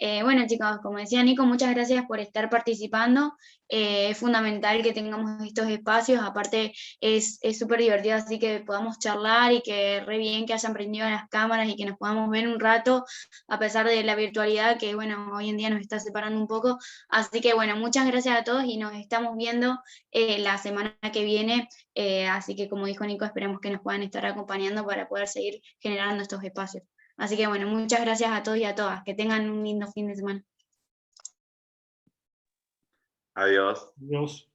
chicos, como decía Nico, muchas gracias por estar participando. Es fundamental que tengamos estos espacios, aparte es súper divertido, así que podamos charlar y que re bien que hayan prendido las cámaras y que nos podamos ver un rato, a pesar de la virtualidad que, bueno, hoy en día nos está separando un poco. Así que bueno, muchas gracias a todos y nos estamos viendo la semana que viene. Así que como dijo Nico, esperemos que nos puedan estar acompañando para poder seguir generando estos espacios. Así que bueno, muchas gracias a todos y a todas. Que tengan un lindo fin de semana. Adiós. Adiós.